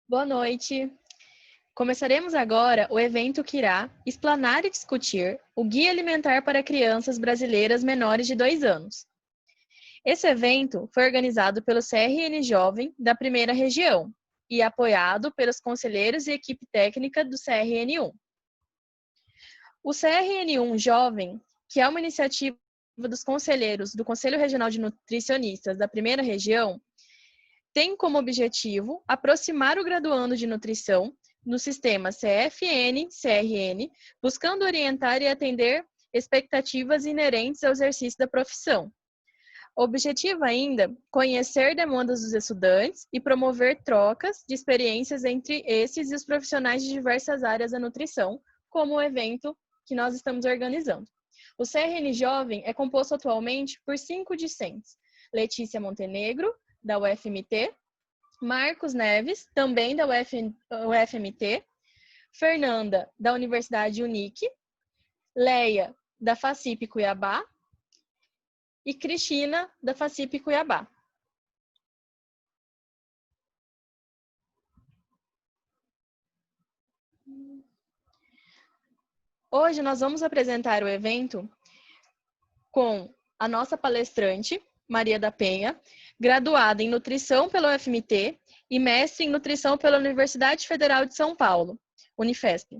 Boa noite. Começaremos agora o evento que irá explanar e discutir o Guia Alimentar para Crianças Brasileiras Menores de 2 anos. Esse evento foi organizado pelo CRN Jovem da Primeira Região e apoiado pelos conselheiros e equipe técnica do CRN1. O CRN1 Jovem, que é uma iniciativa dos conselheiros do Conselho Regional de Nutricionistas da Primeira Região, tem como objetivo aproximar o graduando de nutrição no sistema CFN-CRN, buscando orientar e atender expectativas inerentes ao exercício da profissão. O objetivo ainda, conhecer demandas dos estudantes e promover trocas de experiências entre esses e os profissionais de diversas áreas da nutrição, como o evento que nós estamos organizando. O CRN Jovem é composto atualmente por 5 discentes: Letícia Montenegro, da UFMT, Marcos Neves, também da UFMT, Fernanda, da Universidade Unic, Leia, da FACIP Cuiabá e Cristina, da FACIP Cuiabá. Hoje nós vamos apresentar o evento com a nossa palestrante, Maria da Penha, graduada em Nutrição pela UFMT e mestre em Nutrição pela Universidade Federal de São Paulo, Unifesp.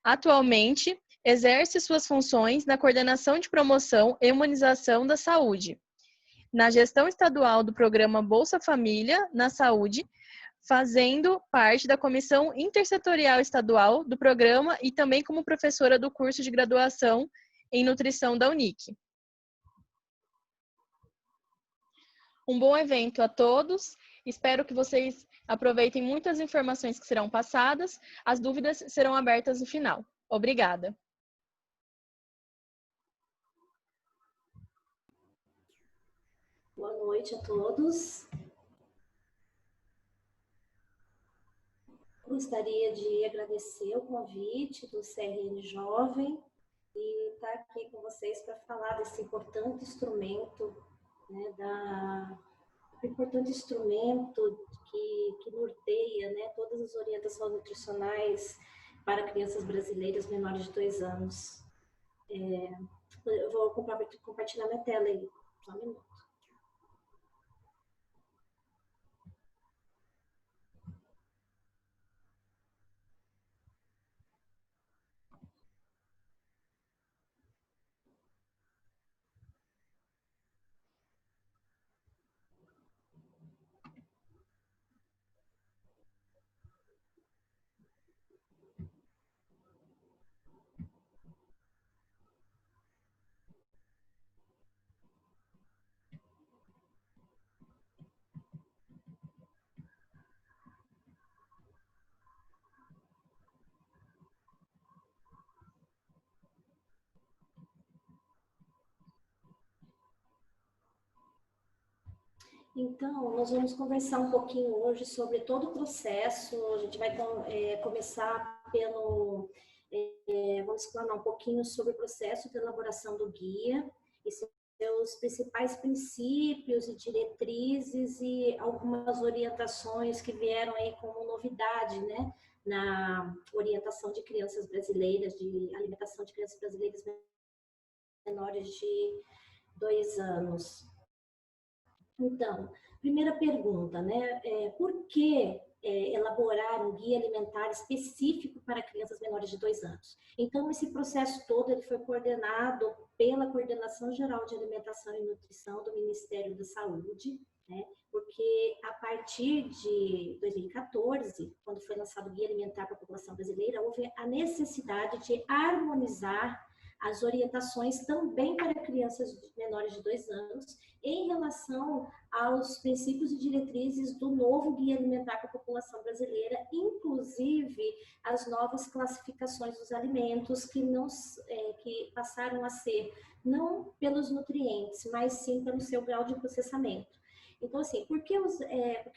Atualmente, exerce suas funções na coordenação de promoção e humanização da saúde, na gestão estadual do programa Bolsa Família na Saúde, fazendo parte da Comissão Intersetorial Estadual do programa e também como professora do curso de graduação em Nutrição da Unic. Um bom evento a todos. Espero que vocês aproveitem muitas informações que serão passadas. As dúvidas serão abertas no final. Obrigada. Boa noite a todos. Gostaria de agradecer o convite do CRN Jovem e estar aqui com vocês para falar desse importante instrumento, né, importante instrumento que norteia, né, todas as orientações nutricionais para crianças brasileiras menores de 2 anos. Eu vou compartilhar minha tela aí, só um minuto. Então, nós vamos conversar um pouquinho hoje sobre todo o processo. A gente vai começar pelo... vamos explanar um pouquinho sobre o processo de elaboração do guia e seus principais princípios e diretrizes e algumas orientações que vieram aí como novidade, né, na orientação de crianças brasileiras, de alimentação de crianças brasileiras menores de 2 anos. Então, primeira pergunta, né? Por que elaborar um guia alimentar específico para crianças menores de 2 anos? Então, esse processo todo ele foi coordenado pela Coordenação Geral de Alimentação e Nutrição do Ministério da Saúde, né? Porque a partir de 2014, quando foi lançado o Guia Alimentar para a População Brasileira, houve a necessidade de harmonizar as orientações também para crianças menores de 2 anos em relação aos princípios e diretrizes do novo Guia Alimentar para a População Brasileira, inclusive as novas classificações dos alimentos que passaram a ser não pelos nutrientes, mas sim pelo seu grau de processamento. Então, assim, porque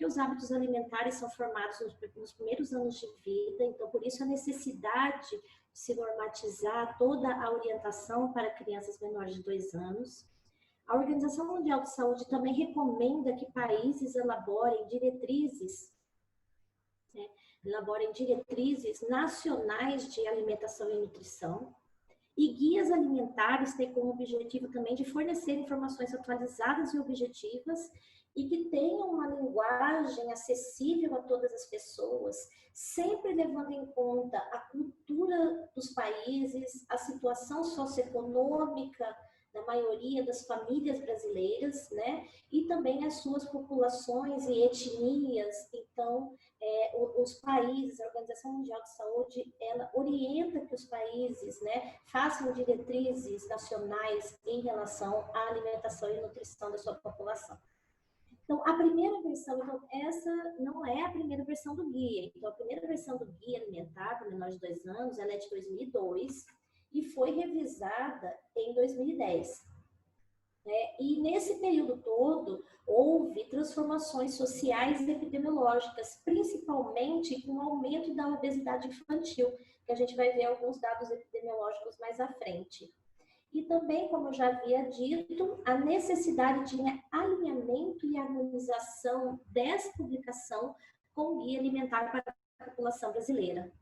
os hábitos alimentares são formados nos primeiros anos de vida, então, por isso a necessidade de se normatizar toda a orientação para crianças menores de 2 anos. A Organização Mundial de Saúde também recomenda que países elaborem diretrizes, né, elaborem diretrizes nacionais de alimentação e nutrição, e guias alimentares têm como objetivo também de fornecer informações atualizadas e objetivas e que tenham uma linguagem acessível a todas as pessoas, sempre levando em conta a cultura dos países, a situação socioeconômica da maioria das famílias brasileiras, né? E também as suas populações e etnias. Então, os países, a Organização Mundial de Saúde, ela orienta que os países, né, façam diretrizes nacionais em relação à alimentação e nutrição da sua população. Então, a primeira versão, então, essa não é a primeira versão do guia. Então, a primeira versão do guia alimentar para menores de 2 anos, ela é de 2002 e foi revisada em 2010. E nesse período todo, houve transformações sociais e epidemiológicas, principalmente com o aumento da obesidade infantil, que a gente vai ver alguns dados epidemiológicos mais à frente. E também, como eu já havia dito, a necessidade de alinhamento e harmonização dessa publicação com o Guia Alimentar para a População Brasileira.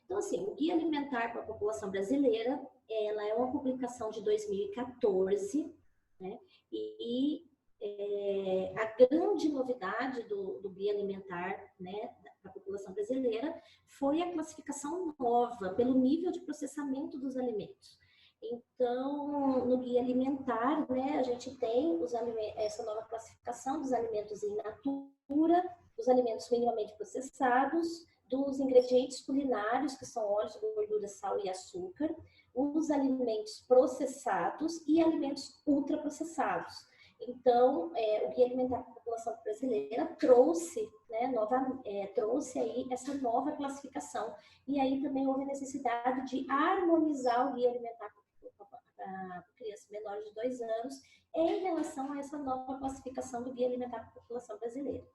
Então, assim, o Guia Alimentar para a População Brasileira, ela é uma publicação de 2014, né? A grande novidade do Guia Alimentar, né, para a população brasileira foi a classificação nova pelo nível de processamento dos alimentos. Então, no Guia Alimentar, né, a gente tem essa nova classificação dos alimentos in natura, dos alimentos minimamente processados, dos ingredientes culinários, que são óleos, gordura, sal e açúcar, os alimentos processados e alimentos ultraprocessados. Então, o Guia Alimentar para a População Brasileira trouxe, né, trouxe aí essa nova classificação. E aí também houve a necessidade de harmonizar o Guia Alimentar para crianças menores de 2 anos em relação a essa nova classificação do Guia Alimentar para a População Brasileira.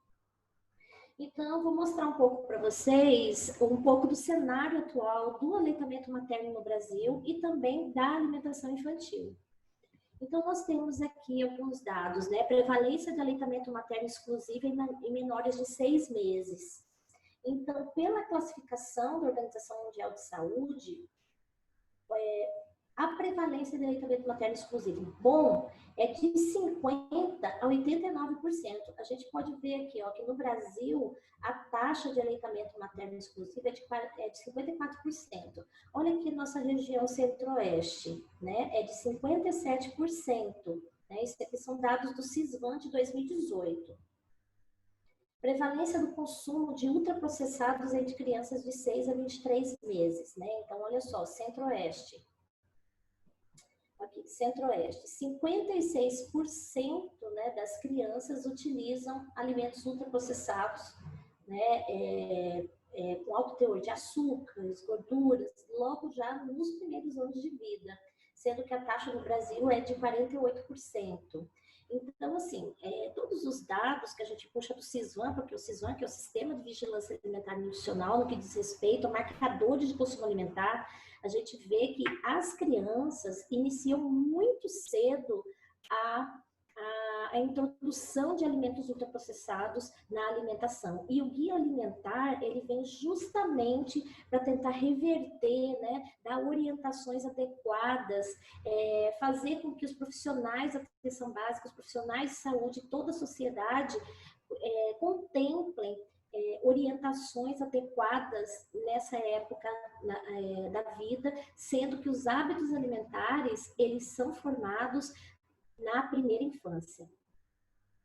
Então, vou mostrar um pouco para vocês, um pouco do cenário atual do aleitamento materno no Brasil e também da alimentação infantil. Então, nós temos aqui alguns dados, né? Prevalência de aleitamento materno exclusivo em menores de 6 meses. Então, pela classificação da Organização Mundial de Saúde, a prevalência de aleitamento materno exclusivo bom é de 50% a 89%. A gente pode ver aqui, ó, que no Brasil a taxa de aleitamento materno exclusivo é de 54%. Olha aqui nossa região centro-oeste, né? É de 57%. Né? Isso aqui são dados do CISVAN de 2018. Prevalência do consumo de ultraprocessados entre crianças de 6 a 23 meses, né? Então, olha só, centro-oeste. Aqui, centro-oeste, 56%, né, das crianças utilizam alimentos ultraprocessados, né, com alto teor de açúcares, gorduras, logo já nos primeiros anos de vida, sendo que a taxa no Brasil é de 48%. Então, assim, todos os dados que a gente puxa do CISVAN, porque o CISVAN, que é o Sistema de Vigilância Alimentar e Nutricional, no que diz respeito a marcadores de consumo alimentar, a gente vê que as crianças iniciam muito cedo a introdução de alimentos ultraprocessados na alimentação. E o Guia Alimentar, ele vem justamente para tentar reverter, né, dar orientações adequadas, fazer com que os profissionais da atenção básica, os profissionais de saúde, toda a sociedade contemplem orientações adequadas nessa época da vida, sendo que os hábitos alimentares, eles são formados na primeira infância.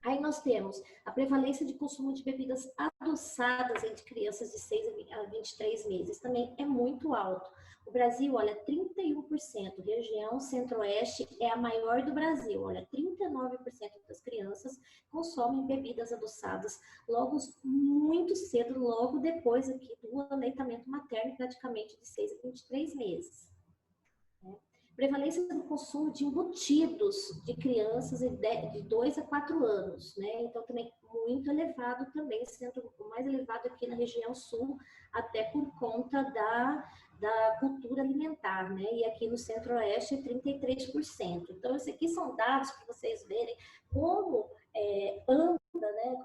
Aí nós temos a prevalência de consumo de bebidas adoçadas entre crianças de 6 a 23 meses, também é muito alto. O Brasil, olha, 31%, região centro-oeste é a maior do Brasil, olha, 39% das crianças consomem bebidas adoçadas logo muito cedo, logo depois aqui do aleitamento materno, praticamente de 6 a 23 meses. Prevalência do consumo de embutidos de crianças de 2 a 4 anos, né? Então, também muito elevado também, sendo o mais elevado aqui na região sul, até por conta da cultura alimentar, né? E aqui no centro-oeste, 33%. Então, esses aqui são dados para vocês verem como né,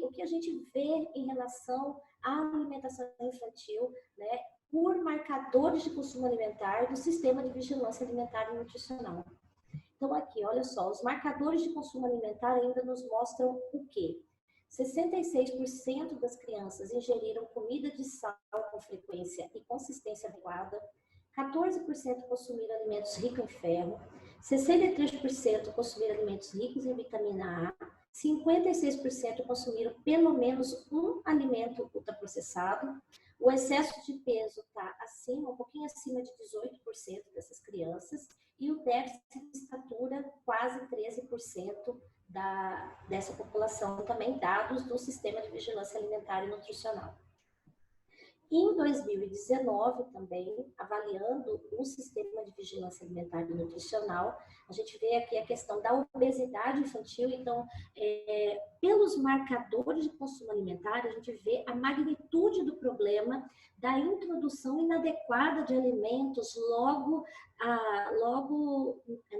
o que a gente vê em relação à alimentação infantil, né, por marcadores de consumo alimentar do Sistema de Vigilância Alimentar e Nutricional. Então, aqui, olha só, os marcadores de consumo alimentar ainda nos mostram o quê? 66% das crianças ingeriram comida de sal com frequência e consistência adequada, 14% consumiram alimentos ricos em ferro, 63% consumiram alimentos ricos em vitamina A, 56% consumiram pelo menos um alimento ultraprocessado. O excesso de peso está acima, um pouquinho acima de 18% dessas crianças, e o déficit de estatura quase 13% dessa população, também dados do Sistema de Vigilância Alimentar e Nutricional. Em 2019, também, avaliando o Sistema de Vigilância Alimentar e Nutricional, a gente vê aqui a questão da obesidade infantil. Então, pelos marcadores de consumo alimentar, a gente vê a magnitude do problema da introdução inadequada de alimentos logo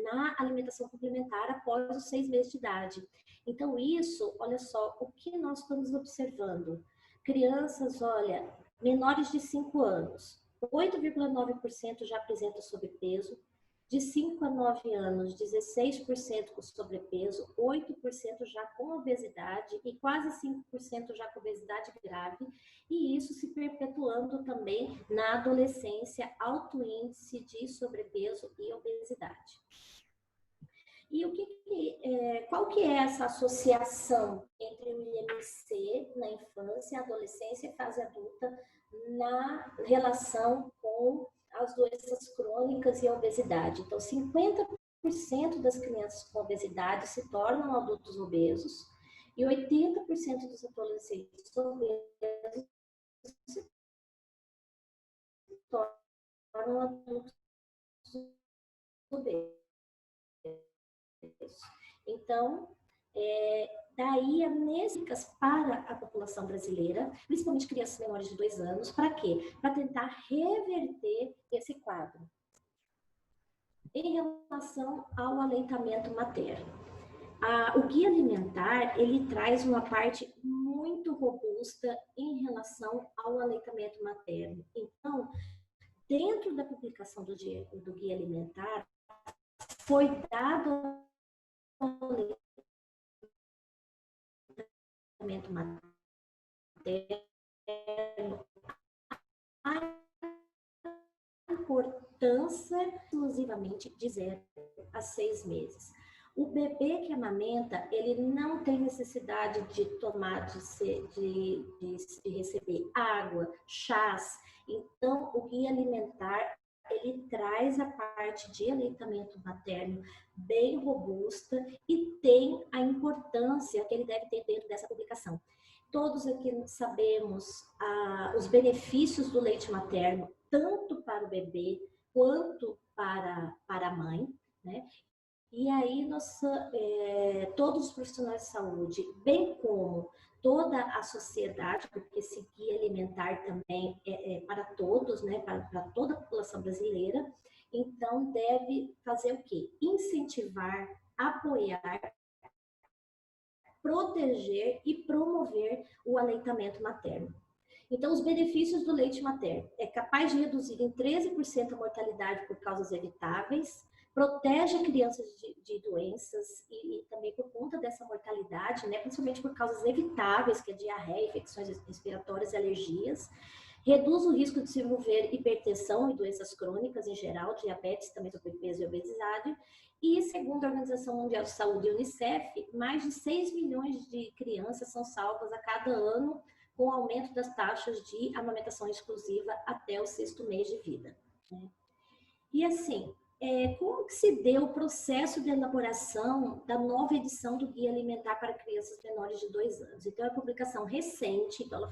na alimentação complementar após os 6 meses de idade. Então, isso, olha só, o que nós estamos observando? Crianças, olha, menores de 5 anos, 8,9% já apresentam sobrepeso, de 5 a 9 anos, 16% com sobrepeso, 8% já com obesidade e quase 5% já com obesidade grave, e isso se perpetuando também na adolescência, alto índice de sobrepeso e obesidade. E qual que é essa associação entre o IMC na infância, adolescência e fase adulta na relação com as doenças crônicas e a obesidade? Então, 50% das crianças com obesidade se tornam adultos obesos e 80% dos adolescentes obesos se tornam adultos obesos. Então, daí as métricas para a população brasileira, principalmente crianças menores de 2 anos, para quê? Para tentar reverter esse quadro. Em relação ao aleitamento materno, o guia alimentar, ele traz uma parte muito robusta em relação ao aleitamento materno. Então, dentro da publicação do guia alimentar, foi dado aleitamento materno a importância exclusivamente de 0 a 6 meses. O bebê que amamenta, ele não tem necessidade de tomar, de receber água, chás. Então, o guia alimentar, ele traz a parte de aleitamento materno bem robusta e tem a importância que ele deve ter dentro dessa publicação. Todos aqui sabemos os benefícios do leite materno, tanto para o bebê quanto para a mãe, né? E aí, todos os profissionais de saúde, bem como toda a sociedade, porque esse guia alimentar também é para todos, né? Para toda a população brasileira, então deve fazer o quê? Incentivar, apoiar, proteger e promover o aleitamento materno. Então, os benefícios do leite materno é capaz de reduzir em 13% a mortalidade por causas evitáveis, protege crianças de doenças e também por conta dessa mortalidade, né, principalmente por causas evitáveis, que é diarreia, infecções respiratórias e alergias, reduz o risco de se desenvolver hipertensão e doenças crônicas em geral, diabetes, também sobrepeso e obesidade. E, segundo a Organização Mundial de Saúde, Unicef, mais de 6 milhões de crianças são salvas a cada ano com o aumento das taxas de amamentação exclusiva até o 6º mês de vida. E assim, como que se deu o processo de elaboração da nova edição do Guia Alimentar para Crianças Menores de 2 anos? Então, é uma publicação recente, então ela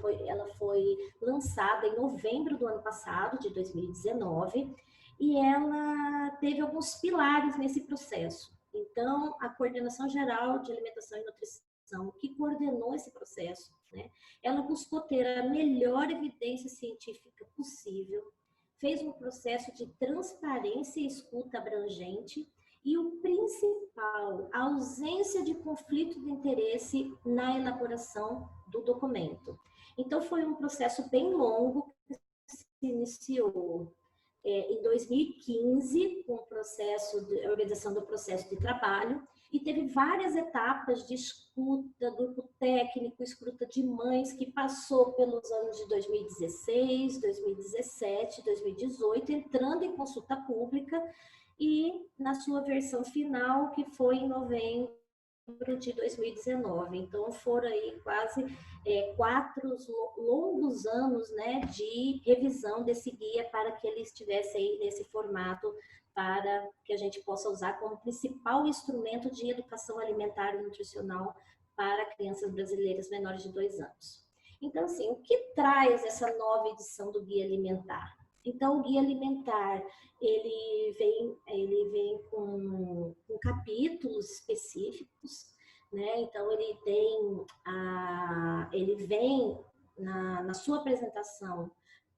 foi lançada em novembro do ano passado, de 2019, e ela teve alguns pilares nesse processo. Então, a Coordenação Geral de Alimentação e Nutrição, que coordenou esse processo, né, ela buscou ter a melhor evidência científica possível, fez um processo de transparência e escuta abrangente E o principal, a ausência de conflito de interesse na elaboração do documento. Então, foi um processo bem longo que se iniciou em 2015, com o processo de organização do processo de trabalho, e teve várias etapas de escuta, grupo técnico, escuta de mães, que passou pelos anos de 2016, 2017, 2018, entrando em consulta pública, e na sua versão final, que foi em novembro de 2019. Então, foram aí quase 4 longos anos, né, de revisão desse guia para que ele estivesse aí nesse formato, para que a gente possa usar como principal instrumento de educação alimentar e nutricional para crianças brasileiras menores de 2 anos. Então, assim, o que traz essa nova edição do Guia Alimentar? Então, o Guia Alimentar, ele vem com capítulos específicos, né? Então, ele vem na sua apresentação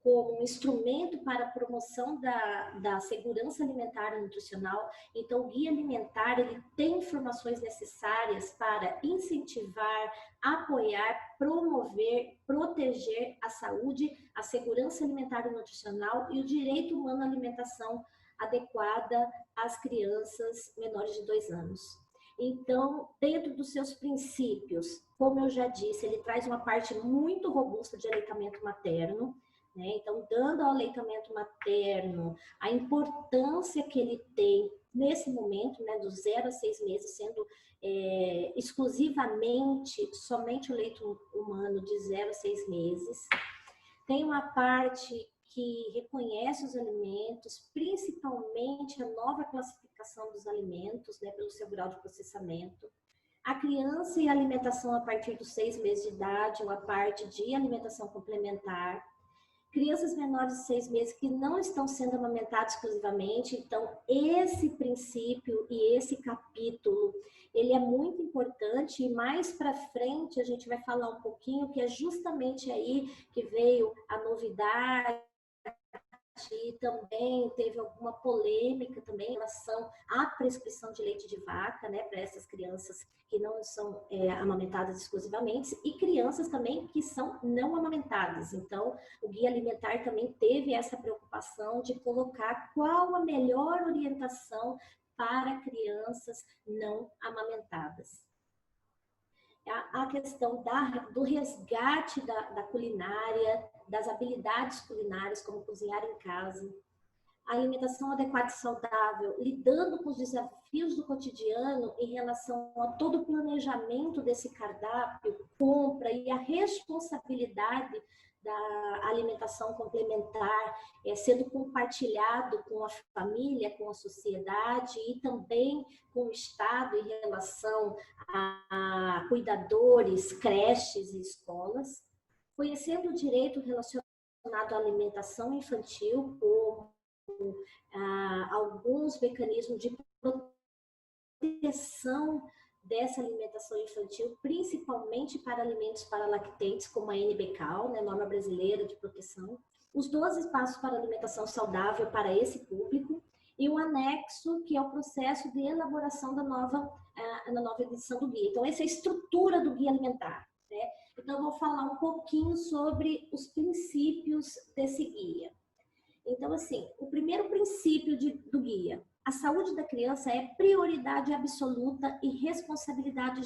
como um instrumento para a promoção da segurança alimentar e nutricional. Então, o Guia Alimentar, ele tem informações necessárias para incentivar, apoiar, promover, proteger a saúde, a segurança alimentar e nutricional e o direito humano à alimentação adequada às crianças menores de 2 anos. Então, dentro dos seus princípios, como eu já disse, ele traz uma parte muito robusta de aleitamento materno, né? Então, dando ao aleitamento materno a importância que ele tem nesse momento, né, dos 0 a 6 meses, sendo exclusivamente, somente o leite humano de 0 a 6 meses. Tem uma parte que reconhece os alimentos, principalmente a nova classificação dos alimentos, né, pelo seu grau de processamento. A criança e a alimentação a partir dos 6 meses de idade, ou a parte de alimentação complementar. Crianças menores de 6 meses que não estão sendo amamentadas exclusivamente. Então, esse princípio e esse capítulo, ele é muito importante, e mais para frente a gente vai falar um pouquinho, que é justamente aí que veio a novidade, e também teve alguma polêmica também em relação à prescrição de leite de vaca, né, para essas crianças que não são amamentadas exclusivamente, e crianças também que são não amamentadas. Então, o Guia Alimentar também teve essa preocupação de colocar qual a melhor orientação para crianças não amamentadas. A questão do resgate da culinária, das habilidades culinárias, como cozinhar em casa, a alimentação adequada e saudável, lidando com os desafios do cotidiano em relação a todo o planejamento desse cardápio, compra e a responsabilidade da alimentação complementar, sendo compartilhado com a família, com a sociedade e também com o Estado em relação a cuidadores, creches e escolas. Conhecendo o direito relacionado à alimentação infantil, como alguns mecanismos de proteção dessa alimentação infantil, principalmente para alimentos para lactentes, como a NBCAL, né, Norma Brasileira de Proteção, os 12 passos para alimentação saudável para esse público, e o anexo, que é o processo de elaboração da nova edição do guia. Então, essa é a estrutura do guia alimentar, né? Então, eu vou falar um pouquinho sobre os princípios desse guia. Então, assim, o primeiro princípio do guia: a saúde da criança é prioridade absoluta e responsabilidade,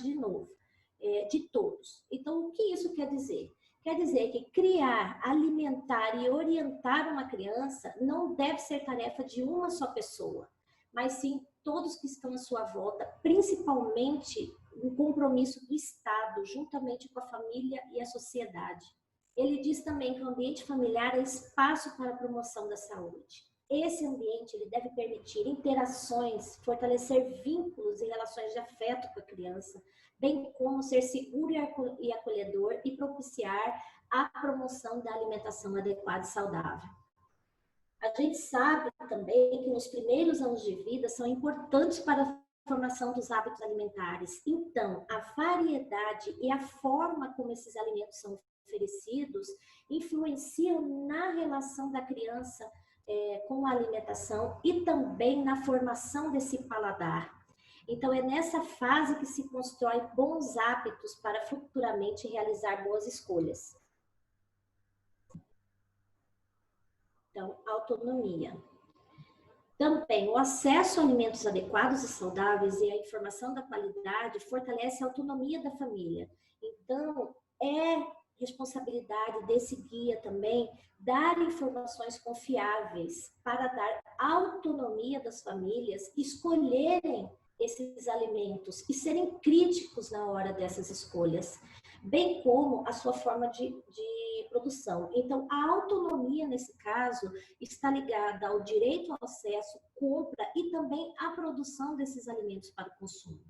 de todos. Então, o que isso quer dizer? Quer dizer que criar, alimentar e orientar uma criança não deve ser tarefa de uma só pessoa, mas sim todos que estão à sua volta, principalmente um compromisso do Estado, juntamente com a família e a sociedade. Ele diz também que o ambiente familiar é espaço para a promoção da saúde. Esse ambiente ele deve permitir interações, fortalecer vínculos e relações de afeto com a criança, bem como ser seguro e acolhedor e propiciar a promoção da alimentação adequada e saudável. A gente sabe também que nos primeiros anos de vida são importantes para a formação dos hábitos alimentares. Então, a variedade e a forma como esses alimentos são oferecidos influenciam na relação da criança com a alimentação e também na formação desse paladar. Então, é nessa fase que se constrói bons hábitos para futuramente realizar boas escolhas. Então, autonomia. Também, o acesso a alimentos adequados e saudáveis e a informação da qualidade fortalece a autonomia da família. Então, é responsabilidade desse guia também dar informações confiáveis para dar autonomia das famílias escolherem esses alimentos e serem críticos na hora dessas escolhas, bem como a sua forma de produção. Então, a autonomia, nesse caso, está ligada ao direito ao acesso, compra e também à produção desses alimentos para o consumo.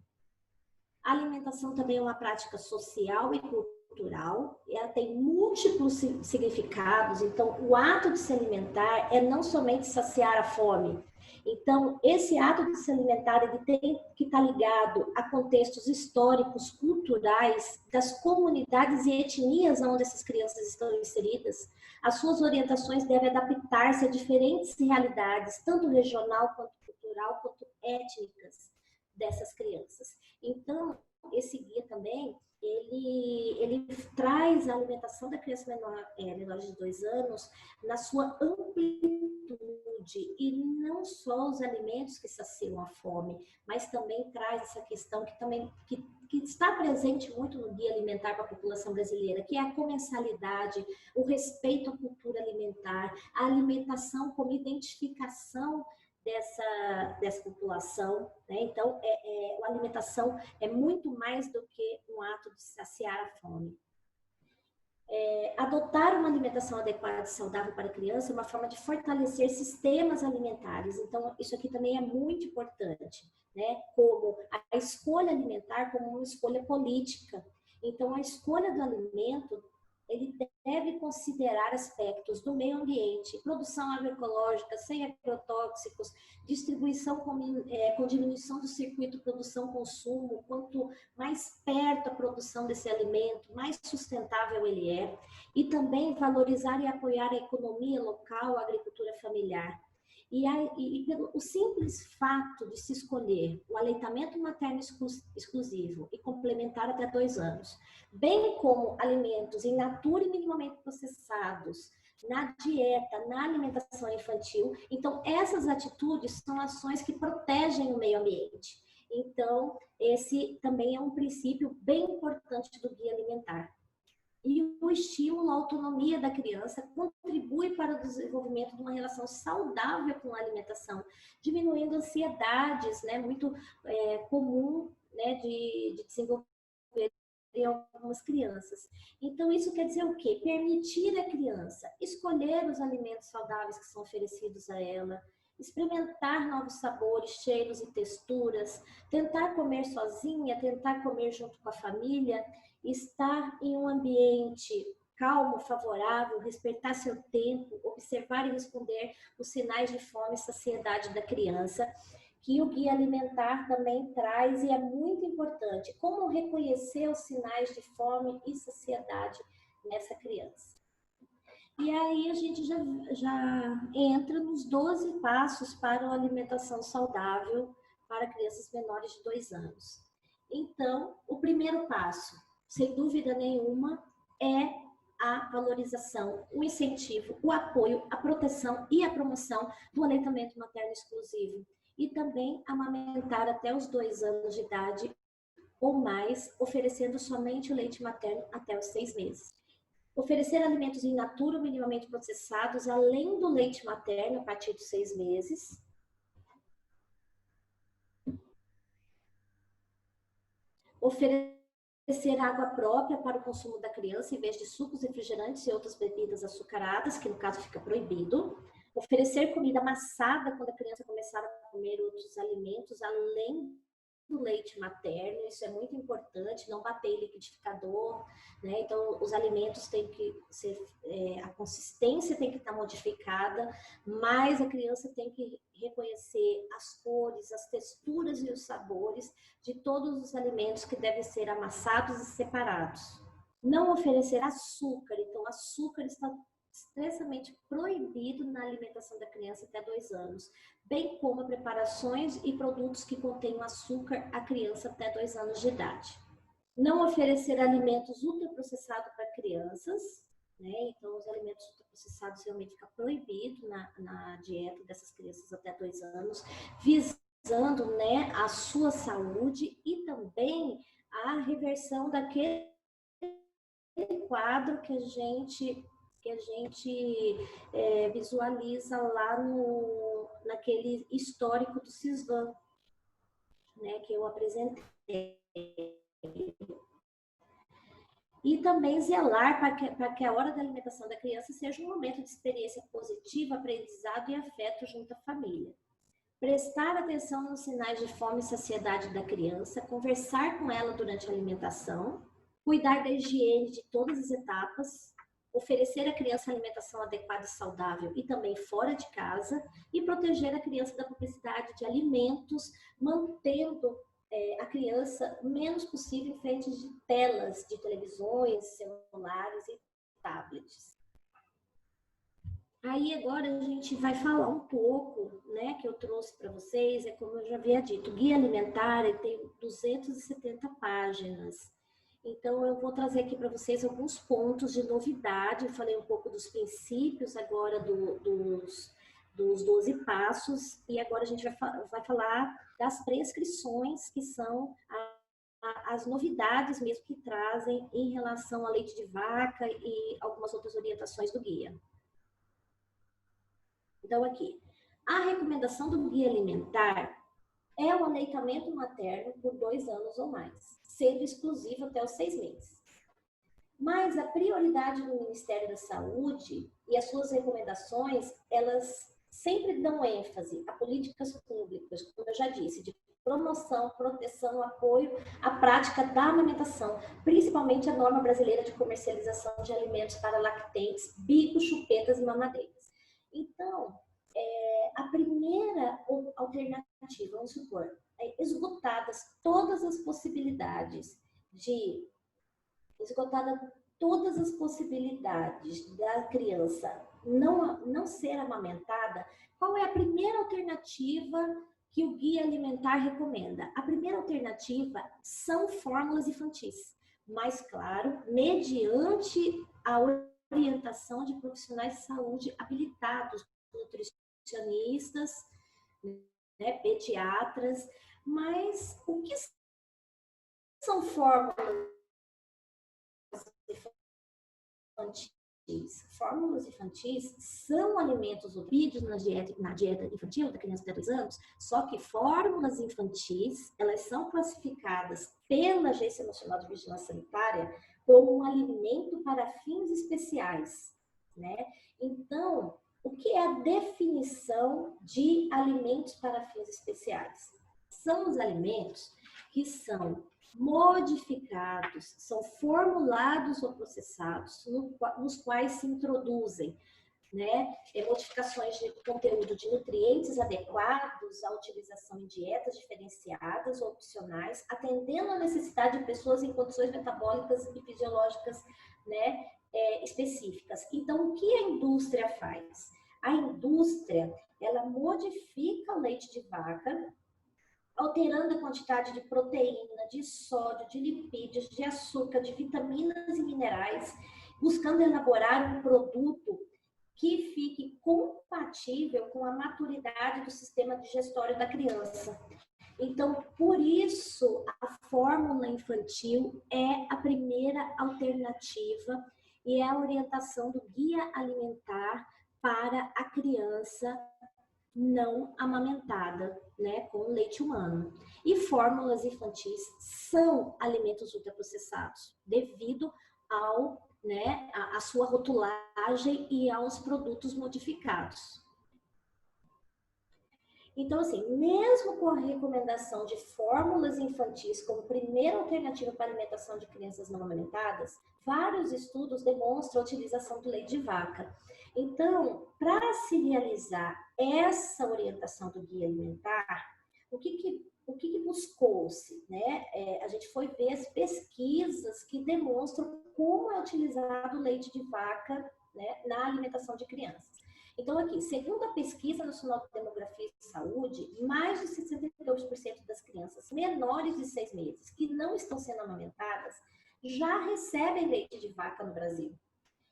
A alimentação também é uma prática social e cultural, ela tem múltiplos significados, então o ato de se alimentar é não somente saciar a fome. Então, esse ato de se alimentar ele tem que estar ligado a contextos históricos, culturais, das comunidades e etnias onde essas crianças estão inseridas. As suas orientações devem adaptar-se a diferentes realidades, tanto regional, quanto cultural, quanto étnicas dessas crianças. Então, esse guia também, ele traz a alimentação da criança menor de 2 anos na sua amplitude e não só os alimentos que saciam a fome, mas também traz essa questão que está presente muito no guia alimentar para a população brasileira, que é a comensalidade, o respeito à cultura alimentar, a alimentação como identificação dessa população, né? Então, a alimentação é muito mais do que um ato de saciar a fome. Adotar uma alimentação adequada e saudável para a criança é uma forma de fortalecer sistemas alimentares. Então, isso aqui também é muito importante, né? Como a escolha alimentar como uma escolha política. Então, a escolha do alimento ele deve considerar aspectos do meio ambiente, produção agroecológica, sem agrotóxicos, distribuição com diminuição do circuito produção-consumo. Quanto mais perto a produção desse alimento, mais sustentável ele é. E também valorizar e apoiar a economia local, a agricultura familiar. E pelo o simples fato de se escolher o aleitamento materno exclusivo e complementar até 2 anos, bem como alimentos in natura e minimamente processados, na dieta, na alimentação infantil, então essas atitudes são ações que protegem o meio ambiente. Então, esse também é um princípio bem importante do guia alimentar. E o estímulo à autonomia da criança contribui para o desenvolvimento de uma relação saudável com a alimentação, diminuindo ansiedades, né, muito comum, né, de desenvolver em algumas crianças. Então, isso quer dizer o quê? Permitir à criança escolher os alimentos saudáveis que são oferecidos a ela, experimentar novos sabores, cheiros e texturas, tentar comer sozinha, tentar comer junto com a família, estar em um ambiente calmo, favorável, respeitar seu tempo, observar e responder os sinais de fome e saciedade da criança, que o guia alimentar também traz e é muito importante. Como reconhecer os sinais de fome e saciedade nessa criança. E aí a gente já entra nos 12 passos para uma alimentação saudável para crianças menores de 2 anos. Então, o primeiro passo, sem dúvida nenhuma, é a valorização, o incentivo, o apoio, a proteção e a promoção do aleitamento materno exclusivo. E também amamentar até os 2 anos de idade ou mais, oferecendo somente o leite materno até os 6 meses. Oferecer alimentos in natura minimamente processados, além do leite materno, a partir dos 6 meses. Oferecer água própria para o consumo da criança, em vez de sucos, refrigerantes e outras bebidas açucaradas, que no caso fica proibido. Oferecer comida amassada quando a criança começar a comer outros alimentos, além do leite materno, isso é muito importante, não bater em liquidificador, né? Então, os alimentos têm que ser, a consistência tem que estar modificada, mas a criança tem que reconhecer as cores, as texturas e os sabores de todos os alimentos que devem ser amassados e separados. Não oferecer açúcar, então açúcar está expressamente proibido na alimentação da criança até 2 anos, bem como preparações e produtos que contenham açúcar à criança até 2 anos de idade. Não oferecer alimentos ultraprocessados para crianças, né? Então, os alimentos ultraprocessados realmente ficam proibidos na dieta dessas crianças até 2 anos, visando, né, a sua saúde e também a reversão daquele quadro que a gente visualiza lá naquele histórico do CISVAN, né, que eu apresentei. E também zelar para que a hora da alimentação da criança seja um momento de experiência positiva, aprendizado e afeto junto à família. Prestar atenção nos sinais de fome e saciedade da criança, conversar com ela durante a alimentação, cuidar da higiene de todas as etapas, oferecer à criança alimentação adequada e saudável e também fora de casa, e proteger a criança da publicidade de alimentos, mantendo a criança o menos possível em frente de telas de televisões, celulares e tablets. Aí agora a gente vai falar um pouco, né, que eu trouxe para vocês, como eu já havia dito, o Guia Alimentar ele tem 270 páginas. Então eu vou trazer aqui para vocês alguns pontos de novidade. Eu falei um pouco dos princípios agora dos 12 passos, e agora a gente vai falar das prescrições, que são as novidades mesmo que trazem em relação ao leite de vaca e algumas outras orientações do guia. Então, aqui, a recomendação do guia alimentar é o aleitamento materno por 2 anos ou mais, sendo exclusivo até os 6 meses. Mas a prioridade do Ministério da Saúde e as suas recomendações, elas sempre dão ênfase a políticas públicas, como eu já disse, de promoção, proteção, apoio à prática da amamentação, principalmente a norma brasileira de comercialização de alimentos para lactentes, bicos, chupetas e mamadeiras. Então, a primeira alternativa, vamos supor, esgotadas todas as possibilidades da criança não ser amamentada, qual é a primeira alternativa que o Guia Alimentar recomenda? A primeira alternativa são fórmulas infantis, mas claro, mediante a orientação de profissionais de saúde habilitados, nutricionistas, né, pediatras. Mas o que são fórmulas infantis? Fórmulas infantis são alimentos obtidos na dieta infantil da criança até 2 anos, só que fórmulas infantis, elas são classificadas pela Agência Nacional de Vigilância Sanitária como um alimento para fins especiais, né? Então, o que é a definição de alimentos para fins especiais? São os alimentos que são modificados, são formulados ou processados, nos quais se introduzem, né, modificações de conteúdo de nutrientes adequados à utilização em dietas diferenciadas ou opcionais, atendendo à necessidade de pessoas em condições metabólicas e fisiológicas, né, específicas. Então, o que a indústria faz? A indústria, ela modifica o leite de vaca, alterando a quantidade de proteína, de sódio, de lipídios, de açúcar, de vitaminas e minerais, buscando elaborar um produto que fique compatível com a maturidade do sistema digestório da criança. Então, por isso, a fórmula infantil é a primeira alternativa e é a orientação do Guia Alimentar para a criança não amamentada, né, com leite humano. E fórmulas infantis são alimentos ultraprocessados, devido ao, né, a sua rotulagem e aos produtos modificados. Então, assim, mesmo com a recomendação de fórmulas infantis como primeira alternativa para a alimentação de crianças não amamentadas, vários estudos demonstram a utilização do leite de vaca. Então, para se realizar essa orientação do guia alimentar, o que buscou-se, né? A gente foi ver as pesquisas que demonstram como é utilizado o leite de vaca, né, na alimentação de crianças. Então, aqui, segundo a Pesquisa Nacional de Demografia e Saúde, mais de 62% das crianças menores de 6 meses que não estão sendo amamentadas já recebem leite de vaca no Brasil.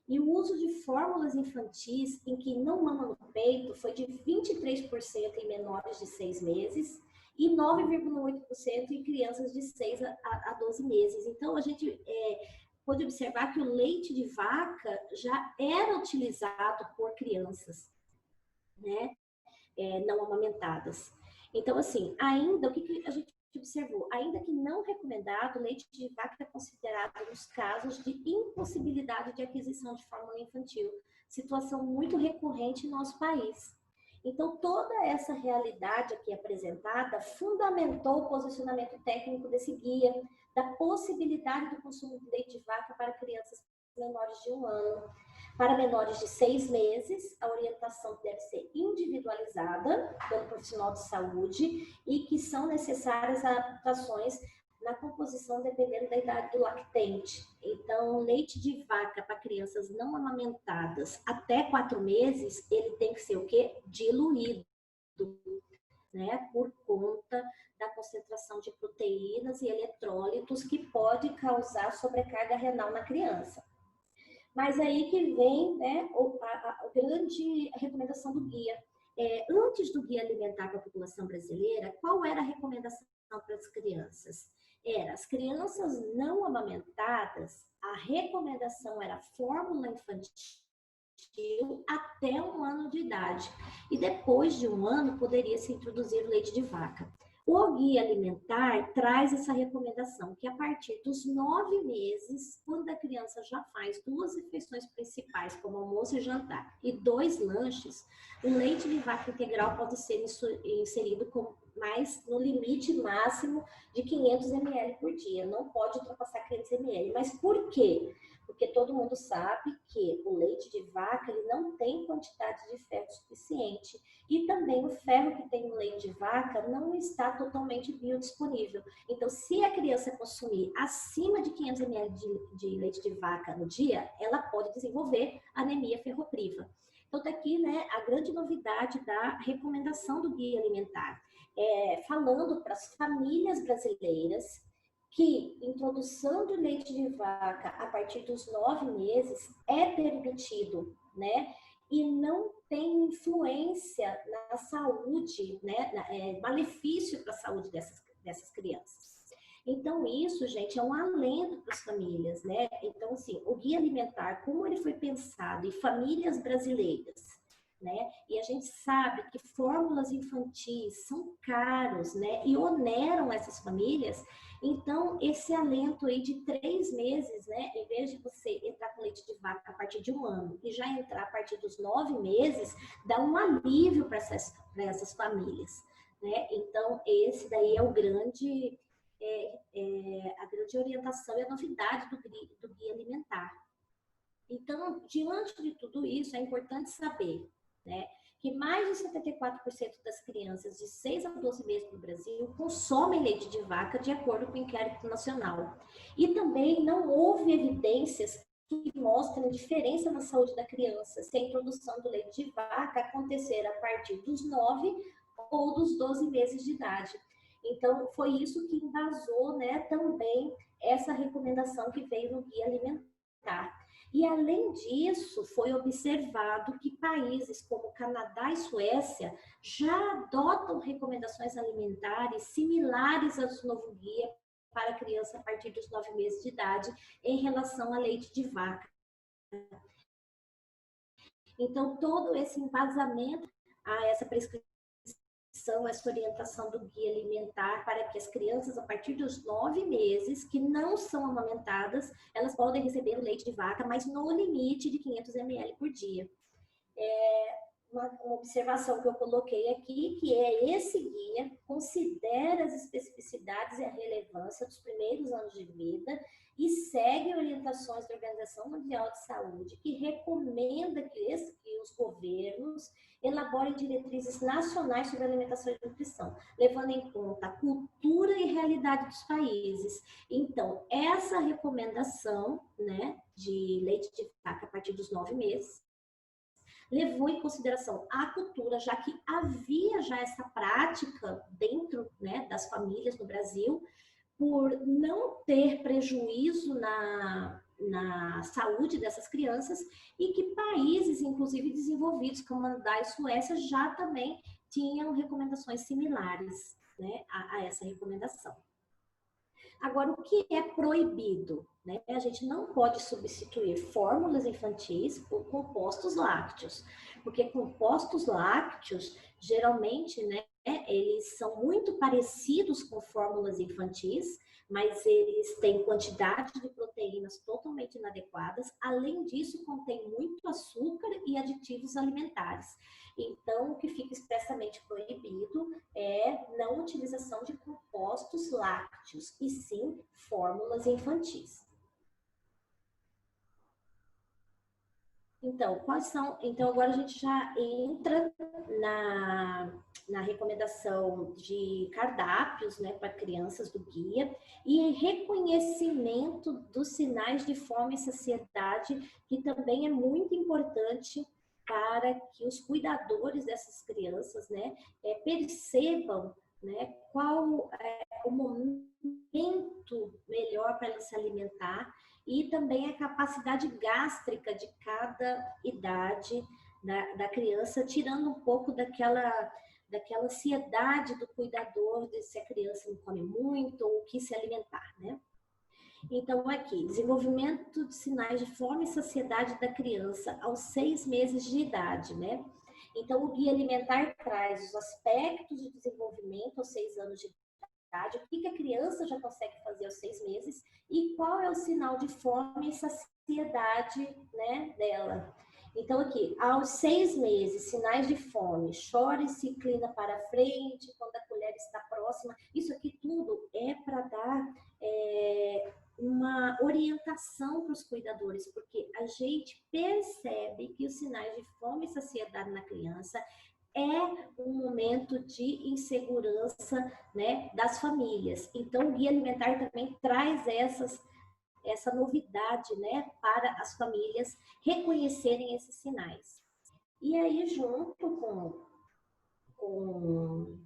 E o uso de fórmulas infantis em que não mama no peito foi de 23% em menores de 6 meses e 9,8% em crianças de 6 a 12 meses. Então, a gente pode observar que o leite de vaca já era utilizado por crianças, né, não amamentadas. Então, assim, ainda, o que a gente observou? Ainda que não recomendado, o leite de vaca é considerado nos casos de impossibilidade de aquisição de fórmula infantil, situação muito recorrente em nosso país. Então, toda essa realidade aqui apresentada fundamentou o posicionamento técnico desse guia, da possibilidade do consumo de leite de vaca para crianças menores de 1 ano. Para menores de 6 meses, a orientação deve ser individualizada pelo profissional de saúde e que são necessárias adaptações na composição dependendo da idade do lactente. Então, leite de vaca para crianças não amamentadas até 4 meses, ele tem que ser o quê? Diluído, né? Por conta da concentração de proteínas e eletrólitos que pode causar sobrecarga renal na criança. Mas aí que vem, né, a grande recomendação do guia. Antes do guia alimentar para a população brasileira, qual era a recomendação para as crianças? As crianças não amamentadas, a recomendação era fórmula infantil até 1 ano de idade. E depois de 1 ano, poderia se introduzir o leite de vaca. O guia alimentar traz essa recomendação que a partir dos 9 meses, quando a criança já faz 2 refeições principais, como almoço e jantar, e 2 lanches, o leite de vaca integral pode ser inserido mais no limite máximo de 500 ml por dia. Não pode ultrapassar 500 ml. Mas por quê? Porque todo mundo sabe que o leite de vaca ele não tem quantidade de ferro suficiente e também o ferro que tem no leite de vaca não está totalmente biodisponível. Então, se a criança consumir acima de 500 ml de leite de vaca no dia, ela pode desenvolver anemia ferropriva. Então, tá aqui, né, a grande novidade da recomendação do guia alimentar, falando para as famílias brasileiras que introdução de leite de vaca a partir dos 9 meses é permitido, né? E não tem influência na saúde, né? Malefício para a saúde dessas crianças. Então, isso, gente, é um alento para as famílias, né? Então, assim, o guia alimentar, como ele foi pensado em famílias brasileiras, né? E a gente sabe que fórmulas infantis são caros, né? E oneram essas famílias. Então, esse alento aí de 3 meses, né? Em vez de você entrar com leite de vaca a partir de 1 ano e já entrar a partir dos 9 meses, dá um alívio para essas famílias, né? Então, esse daí é o grande, a grande orientação e a novidade do guia alimentar. Então, diante de tudo isso, é importante saber, né, que mais de 74% das crianças de 6 a 12 meses no Brasil consomem leite de vaca de acordo com o inquérito nacional. E também não houve evidências que mostrem diferença na saúde da criança se a introdução do leite de vaca acontecer a partir dos 9 ou dos 12 meses de idade. Então, foi isso que embasou, né, também essa recomendação que veio no guia alimentar. E, além disso, foi observado que países como Canadá e Suécia já adotam recomendações alimentares similares ao novo guia para criança a partir dos 9 meses de idade em relação a leite de vaca. Então, todo esse embasamento a essa prescrição, essa orientação do guia alimentar para que as crianças, a partir dos 9 meses, que não são amamentadas, elas podem receber o leite de vaca, mas no limite de 500 ml por dia. Uma observação que eu coloquei aqui, que esse guia considera as especificidades e a relevância dos primeiros anos de vida e segue orientações da Organização Mundial de Saúde, que recomenda que os governos elabore diretrizes nacionais sobre alimentação e nutrição, levando em conta a cultura e realidade dos países. Então, essa recomendação, né, de leite de vaca a partir dos 9 meses, levou em consideração a cultura, já que havia já essa prática dentro, né, das famílias no Brasil, por não ter prejuízo na saúde dessas crianças, e que países, inclusive desenvolvidos, como a Canadá e Suécia, já também tinham recomendações similares, né, a essa recomendação. Agora, o que é proibido? Né? A gente não pode substituir fórmulas infantis por compostos lácteos, porque compostos lácteos, geralmente, né, eles são muito parecidos com fórmulas infantis, mas eles têm quantidade de proteínas totalmente inadequadas. Além disso, contém muito açúcar e aditivos alimentares. Então, o que fica expressamente proibido é não utilização de compostos lácteos, e sim fórmulas infantis. Então, quais são? Então, agora a gente já entra na recomendação de cardápios, né, para crianças do guia, e reconhecimento dos sinais de fome e saciedade, que também é muito importante para que os cuidadores dessas crianças, né, percebam, né, qual é o momento melhor para eles se alimentar, e também a capacidade gástrica de cada idade da criança, tirando um pouco daquela ansiedade do cuidador de se a criança não come muito ou o que se alimentar, né? Então, aqui, desenvolvimento de sinais de fome e saciedade da criança aos 6 meses de idade, né? Então, o guia alimentar traz os aspectos de desenvolvimento aos 6 anos de idade, o que a criança já consegue fazer aos 6 meses e qual é o sinal de fome e saciedade, né, dela. Então, aqui, aos 6 meses, sinais de fome, chora e se inclina para frente quando a colher está próxima. Isso aqui tudo é para dar uma orientação para os cuidadores, porque a gente percebe que os sinais de fome e saciedade na criança é um momento de insegurança, né, das famílias. Então, o guia alimentar também traz essa novidade, né, para as famílias reconhecerem esses sinais. E aí, junto com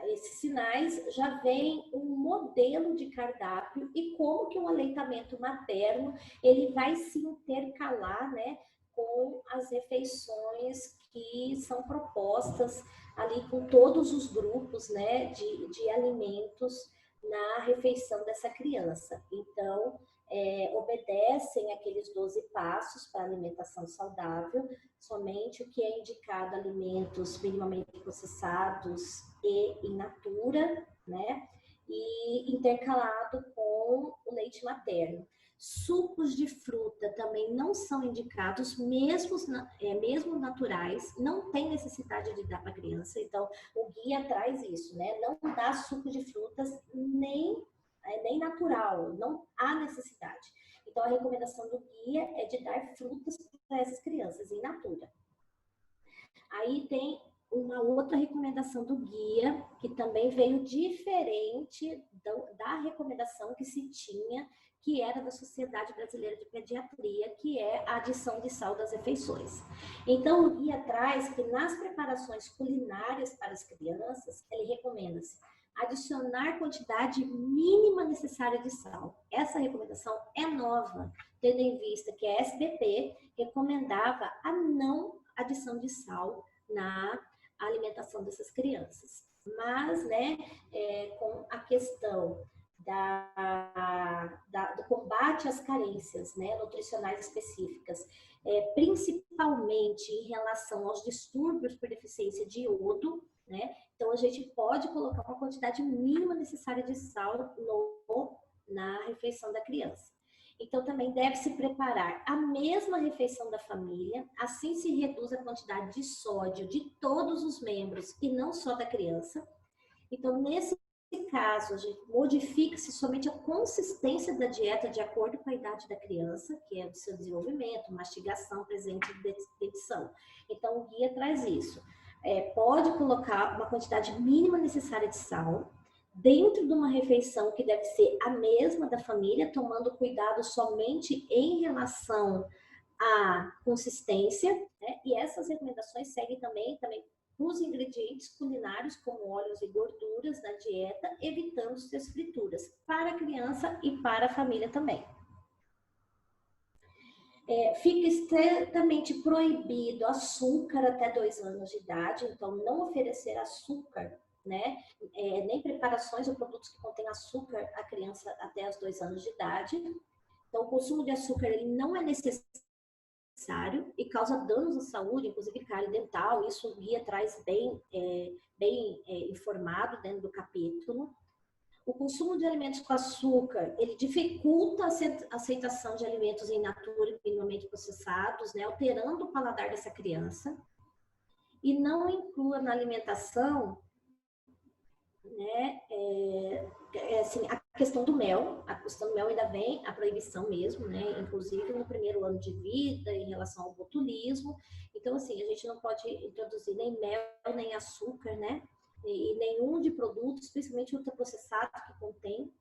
esses sinais, já vem um modelo de cardápio e como que um aleitamento materno ele vai se intercalar, né, com as refeições que são propostas ali com todos os grupos, né, de alimentos na refeição dessa criança. Então, obedecem aqueles 12 passos para alimentação saudável, somente o que é indicado alimentos minimamente processados e in natura, né? E intercalado com o leite materno. Sucos de fruta também não são indicados, mesmo naturais, não tem necessidade de dar para a criança, então o guia traz isso, né? Não dá suco de frutas nem natural, não há necessidade. Então a recomendação do guia é de dar frutas para essas crianças in natura. Aí tem uma outra recomendação do guia, que também veio diferente da recomendação que se tinha, que era da Sociedade Brasileira de Pediatria, que é a adição de sal das refeições. Então, o guia traz que nas preparações culinárias para as crianças, ele recomenda-se adicionar quantidade mínima necessária de sal. Essa recomendação é nova, tendo em vista que a SBP recomendava a não adição de sal na alimentação dessas crianças. Mas, né, com a questão do combate às carências, né, nutricionais específicas, principalmente em relação aos distúrbios por deficiência de iodo, né, então a gente pode colocar uma quantidade mínima necessária de sal na refeição da criança. Então, também deve-se preparar a mesma refeição da família, assim se reduz a quantidade de sódio de todos os membros e não só da criança. Então, nesse caso, modifica-se somente a consistência da dieta de acordo com a idade da criança, que é o seu desenvolvimento, mastigação, presente e dentição. Então, o guia traz isso. Pode colocar uma quantidade mínima necessária de sal dentro de uma refeição que deve ser a mesma da família, tomando cuidado somente em relação à consistência, né? E essas recomendações seguem também os ingredientes culinários, como óleos e gorduras na dieta, evitando as frituras para a criança e para a família também. Fica estritamente proibido açúcar até 2 anos de idade, então não oferecer açúcar, né? Nem preparações ou produtos que contêm açúcar à criança até os 2 anos de idade. Então, o consumo de açúcar ele não é necessário e causa danos à saúde, inclusive cárie dental. Isso o guia traz bem informado dentro do capítulo. O consumo de alimentos com açúcar, ele dificulta a aceitação de alimentos in natura e minimamente processados, né, alterando o paladar dessa criança. E não inclua na alimentação, né, assim, a questão do mel. A questão do mel ainda vem a proibição mesmo, né, inclusive no primeiro ano de vida, em relação ao botulismo. Então, assim, a gente não pode introduzir nem mel, nem açúcar, né, e nenhum de produtos, principalmente ultraprocessados que contém,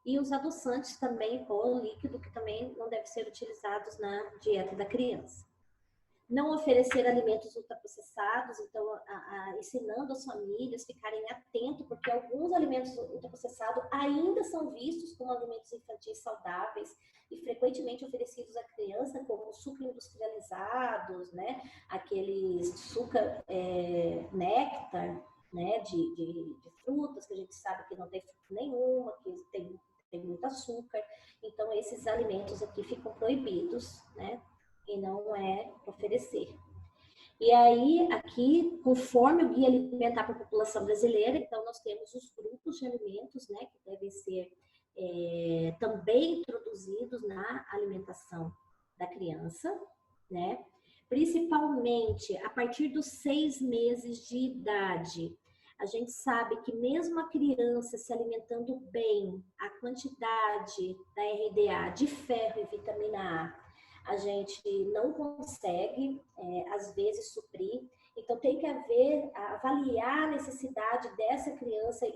e os adoçantes também, pó líquido, que também não devem ser utilizados na dieta da criança. Não oferecer alimentos ultraprocessados, então ensinando as famílias a ficarem atentos, porque alguns alimentos ultraprocessados ainda são vistos como alimentos infantis saudáveis e frequentemente oferecidos à criança como sucos industrializados, né? Aqueles açúcar néctar, né? De frutas, que a gente sabe que não tem fruta nenhuma, que tem muito açúcar. Então, esses alimentos aqui ficam proibidos, né? E não oferecer. E aí, aqui, conforme o Guia Alimentar para a População Brasileira, então nós temos os grupos de alimentos, né, que devem ser também introduzidos na alimentação da criança, né, principalmente a partir dos 6 meses de idade. A gente sabe que mesmo a criança se alimentando bem, a quantidade da RDA, de ferro e vitamina A gente não consegue, às vezes, suprir. Então, tem que avaliar a necessidade dessa criança,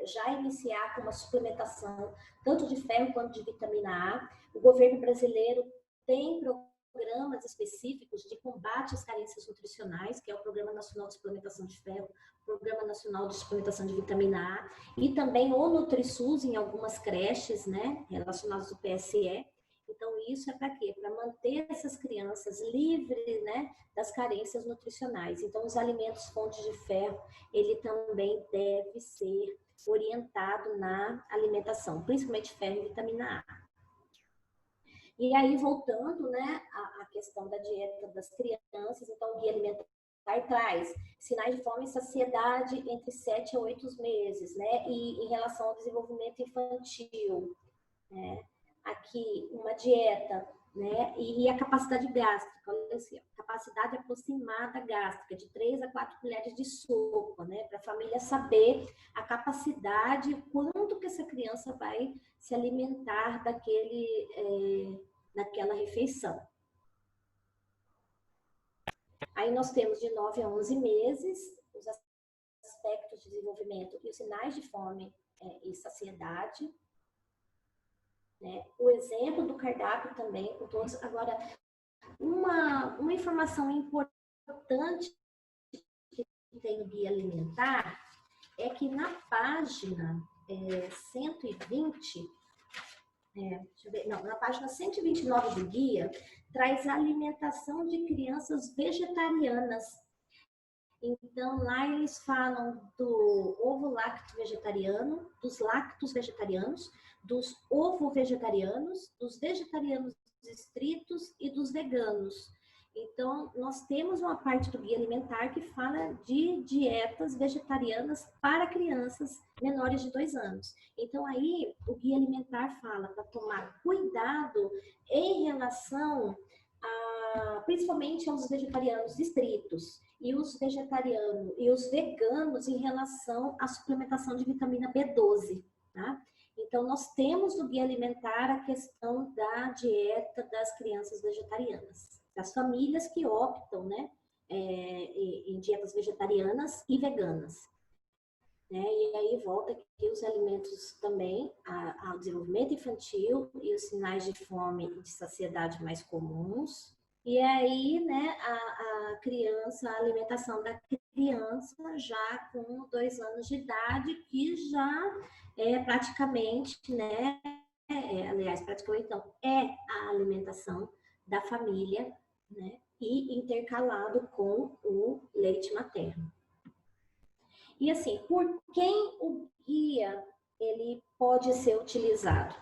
já iniciar com uma suplementação, tanto de ferro quanto de vitamina A. O governo brasileiro tem programas específicos de combate às carências nutricionais, que é o Programa Nacional de Suplementação de Ferro, Programa Nacional de Suplementação de Vitamina A, e também o NutriSUS em algumas creches, né, relacionadas ao PSE. Então, isso é para quê? Para manter essas crianças livres, né, das carências nutricionais. Então, os alimentos fontes de ferro, ele também deve ser orientado na alimentação, principalmente ferro e vitamina A. E aí, voltando, né, à questão da dieta das crianças, então, o Guia Alimentar traz sinais de fome e saciedade entre 7 a 8 meses, né, e em relação ao desenvolvimento infantil, né, aqui uma dieta, né, e a capacidade gástrica, olha assim, capacidade aproximada gástrica, de 3 a 4 colheres de sopa, né, para a família saber a capacidade, quanto que essa criança vai se alimentar daquela refeição. Aí nós temos de 9 a 11 meses, os aspectos de desenvolvimento e os sinais de fome e saciedade, né? O exemplo do cardápio também, com todos. Agora, uma informação importante que tem no Guia Alimentar é que na página 120, na página 129 do guia, traz a alimentação de crianças vegetarianas. Então, lá eles falam do ovo-lacto vegetariano, dos lactos vegetarianos, dos ovo-vegetarianos, dos vegetarianos estritos e dos veganos. Então, nós temos uma parte do Guia Alimentar que fala de dietas vegetarianas para crianças menores de 2 anos. Então, aí, o Guia Alimentar fala para tomar cuidado em relação principalmente aos vegetarianos estritos e os vegetarianos e os veganos em relação à suplementação de vitamina B12, tá? Então, nós temos no guia alimentar a questão da dieta das crianças vegetarianas, das famílias que optam, né, em dietas vegetarianas e veganas. Né? E aí volta aqui os alimentos também ao desenvolvimento infantil e os sinais de fome e de saciedade mais comuns. E aí, né, a criança, a alimentação da criança já com 2 anos de idade, que já é praticamente, né, aliás, praticamente não, é a alimentação da família, né, e intercalado com o leite materno. E assim, por quem o guia ele pode ser utilizado?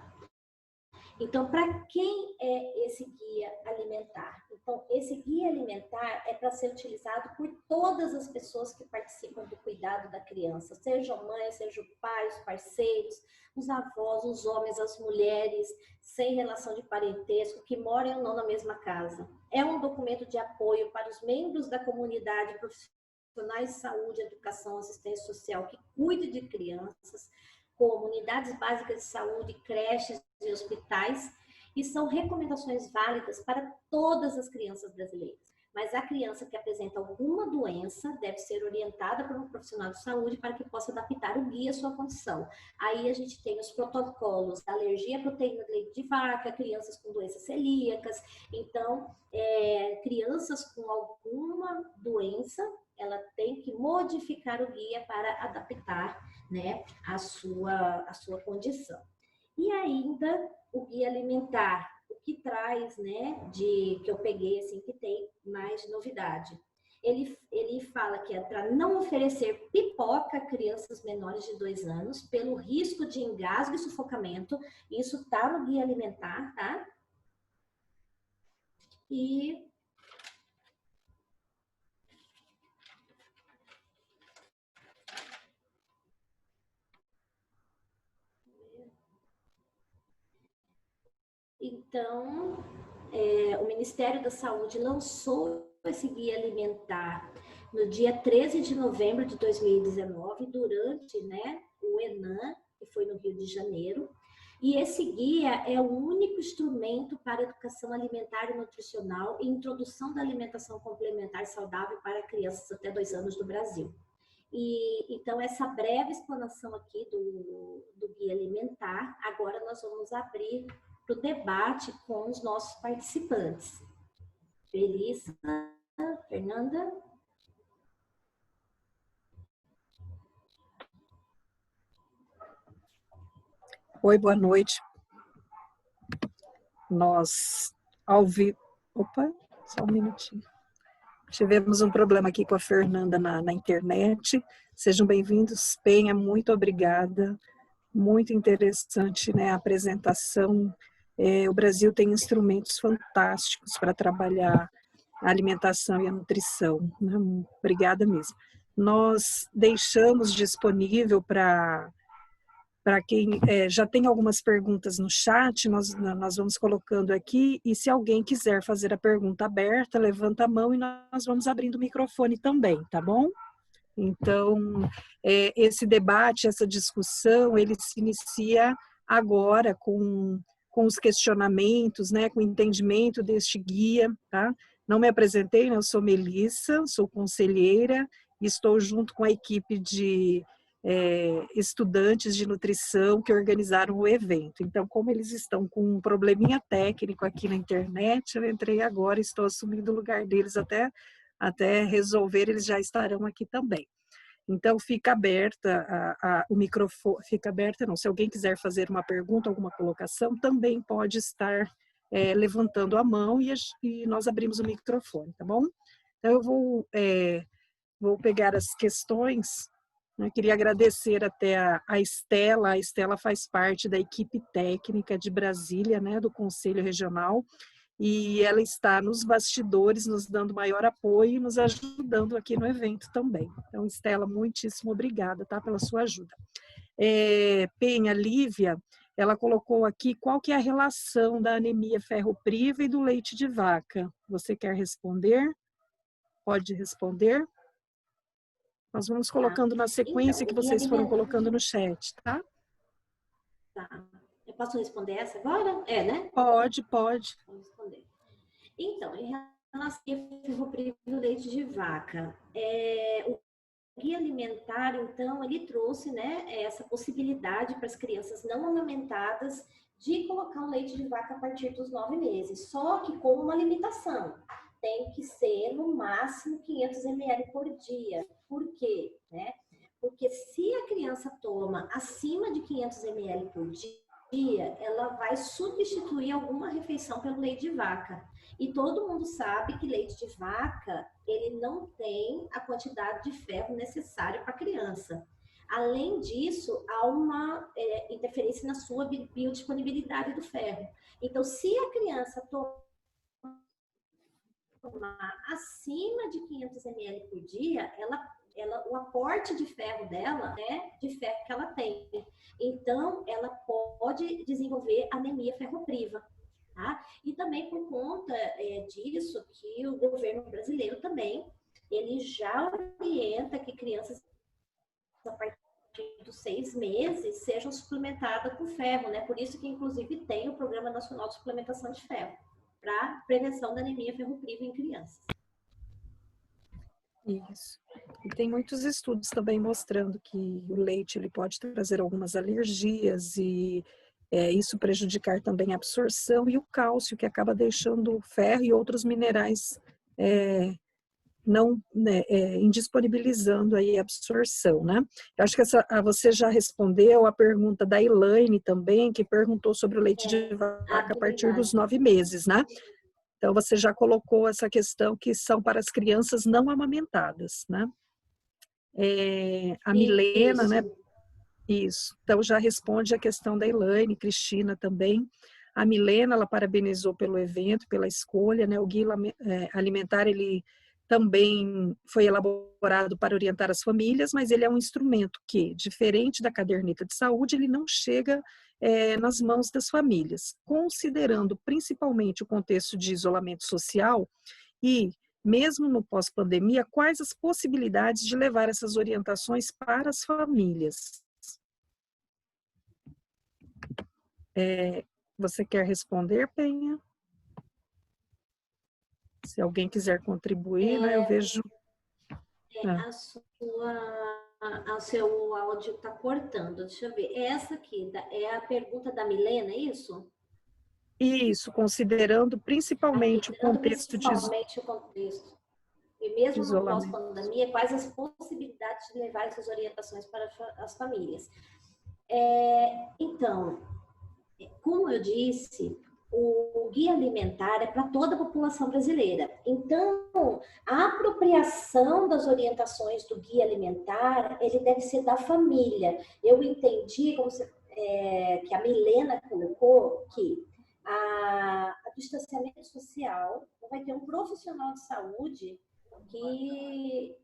Então, para quem é esse guia alimentar? Então, esse guia alimentar é para ser utilizado por todas as pessoas que participam do cuidado da criança, seja a mãe, seja o pai, os parceiros, os avós, os homens, as mulheres, sem relação de parentesco, que moram ou não na mesma casa. É um documento de apoio para os membros da comunidade profissionais de saúde, educação, assistência social que cuide de crianças, como unidades básicas de saúde, creches e hospitais, e são recomendações válidas para todas as crianças brasileiras. Mas a criança que apresenta alguma doença deve ser orientada por um profissional de saúde para que possa adaptar o guia à sua condição. Aí a gente tem os protocolos da alergia à proteína de leite de vaca, crianças com doenças celíacas. Então, crianças com alguma doença, ela tem que modificar o guia para adaptar, né, a sua condição. E ainda o guia alimentar, o que traz, né, que eu peguei assim, que tem mais de novidade. Ele fala que é para não oferecer pipoca a crianças menores de 2 anos, pelo risco de engasgo e sufocamento. Isso tá no guia alimentar, tá? E então, o Ministério da Saúde lançou esse guia alimentar no dia 13 de novembro de 2019, durante, né, o ENAM, que foi no Rio de Janeiro. E esse guia é o único instrumento para educação alimentar e nutricional e introdução da alimentação complementar saudável para crianças até 2 anos do Brasil. E então, essa breve explanação aqui do guia alimentar, agora nós vamos abrir para o debate com os nossos participantes. Felícia, Fernanda. Oi, boa noite. Nós, ao vivo... Opa, só um minutinho. Tivemos um problema aqui com a Fernanda na internet. Sejam bem-vindos, Penha, muito obrigada. Muito interessante, né, a apresentação. O Brasil tem instrumentos fantásticos para trabalhar a alimentação e a nutrição, né? Obrigada mesmo. Nós deixamos disponível para quem já tem algumas perguntas no chat, nós vamos colocando aqui, e se alguém quiser fazer a pergunta aberta, levanta a mão e nós vamos abrindo o microfone também, tá bom? Então, esse debate, essa discussão, ele se inicia agora com os questionamentos, né, com o entendimento deste guia, tá? Não me apresentei, né, eu sou Melissa, sou conselheira e estou junto com a equipe de estudantes de nutrição que organizaram o evento. Então, como eles estão com um probleminha técnico aqui na internet, eu entrei agora e estou assumindo o lugar deles até resolver, eles já estarão aqui também. Então, fica aberta o microfone, fica aberta não, se alguém quiser fazer uma pergunta, alguma colocação, também pode estar levantando a mão e nós abrimos o microfone, tá bom? Então, eu vou pegar as questões. Eu queria agradecer até a Estela faz parte da equipe técnica de Brasília, né, do Conselho Regional, e ela está nos bastidores, nos dando maior apoio e nos ajudando aqui no evento também. Então, Estela, muitíssimo obrigada, tá, pela sua ajuda. Penha, Lívia, ela colocou aqui qual que é a relação da anemia ferropriva e do leite de vaca. Você quer responder? Pode responder. Nós vamos colocando na sequência que vocês foram colocando no chat, tá? Tá. Eu posso responder essa agora? É, né? Pode, pode. Vou responder. Então, em relação ao ferropriva e do leite de vaca, o guia alimentar, então, ele trouxe, né, essa possibilidade para as crianças não amamentadas de colocar o leite de vaca a partir dos 9 meses, só que com uma limitação. Tem que ser no máximo 500 ml por dia. Por quê? Né? Porque se a criança toma acima de 500 ml por dia, ela vai substituir alguma refeição pelo leite de vaca. E todo mundo sabe que leite de vaca, ele não tem a quantidade de ferro necessária para a criança. Além disso, há uma interferência na sua biodisponibilidade do ferro. Então, se a criança tomar acima de 500 ml por dia, o aporte de ferro dela é de ferro que ela tem. Então, ela pode desenvolver anemia ferropriva. Tá? E também por conta disso que o governo brasileiro também, ele já orienta que crianças a partir dos 6 meses sejam suplementadas com ferro, né? Por isso que, inclusive, tem o Programa Nacional de Suplementação de Ferro, para prevenção da anemia ferropriva em crianças. Isso. E tem muitos estudos também mostrando que o leite ele pode trazer algumas alergias e isso prejudicar também a absorção e o cálcio, que acaba deixando o ferro e outros minerais não indisponibilizando aí a absorção, né? Eu acho que você já respondeu a pergunta da Elaine também, que perguntou sobre o leite de vaca a partir dos 9 meses, né? Então, você já colocou essa questão que são para as crianças não amamentadas, né? A Milena, né? Isso. Então, já responde a questão da Elaine, Cristina também. A Milena, ela parabenizou pelo evento, pela escolha, né? O Guia Alimentar, ele também foi elaborado para orientar as famílias, mas ele é um instrumento que, diferente da caderneta de saúde, ele não chega nas mãos das famílias. Considerando principalmente o contexto de isolamento social e, mesmo no pós-pandemia, quais as possibilidades de levar essas orientações para as famílias? Você quer responder, Penha? Se alguém quiser contribuir, né, eu vejo... O seu áudio está cortando. Deixa eu ver. Essa aqui é a pergunta da Milena, é isso? Isso, considerando principalmente o contexto de isolamento. E mesmo no isolamento. pós-pandemia, quais as possibilidades de levar essas orientações para as famílias? Então, como eu disse, o guia alimentar é para toda a população brasileira. Então, a apropriação das orientações do guia alimentar, ele deve ser da família. Eu entendi que a Milena colocou que o distanciamento social vai ter um profissional de saúde que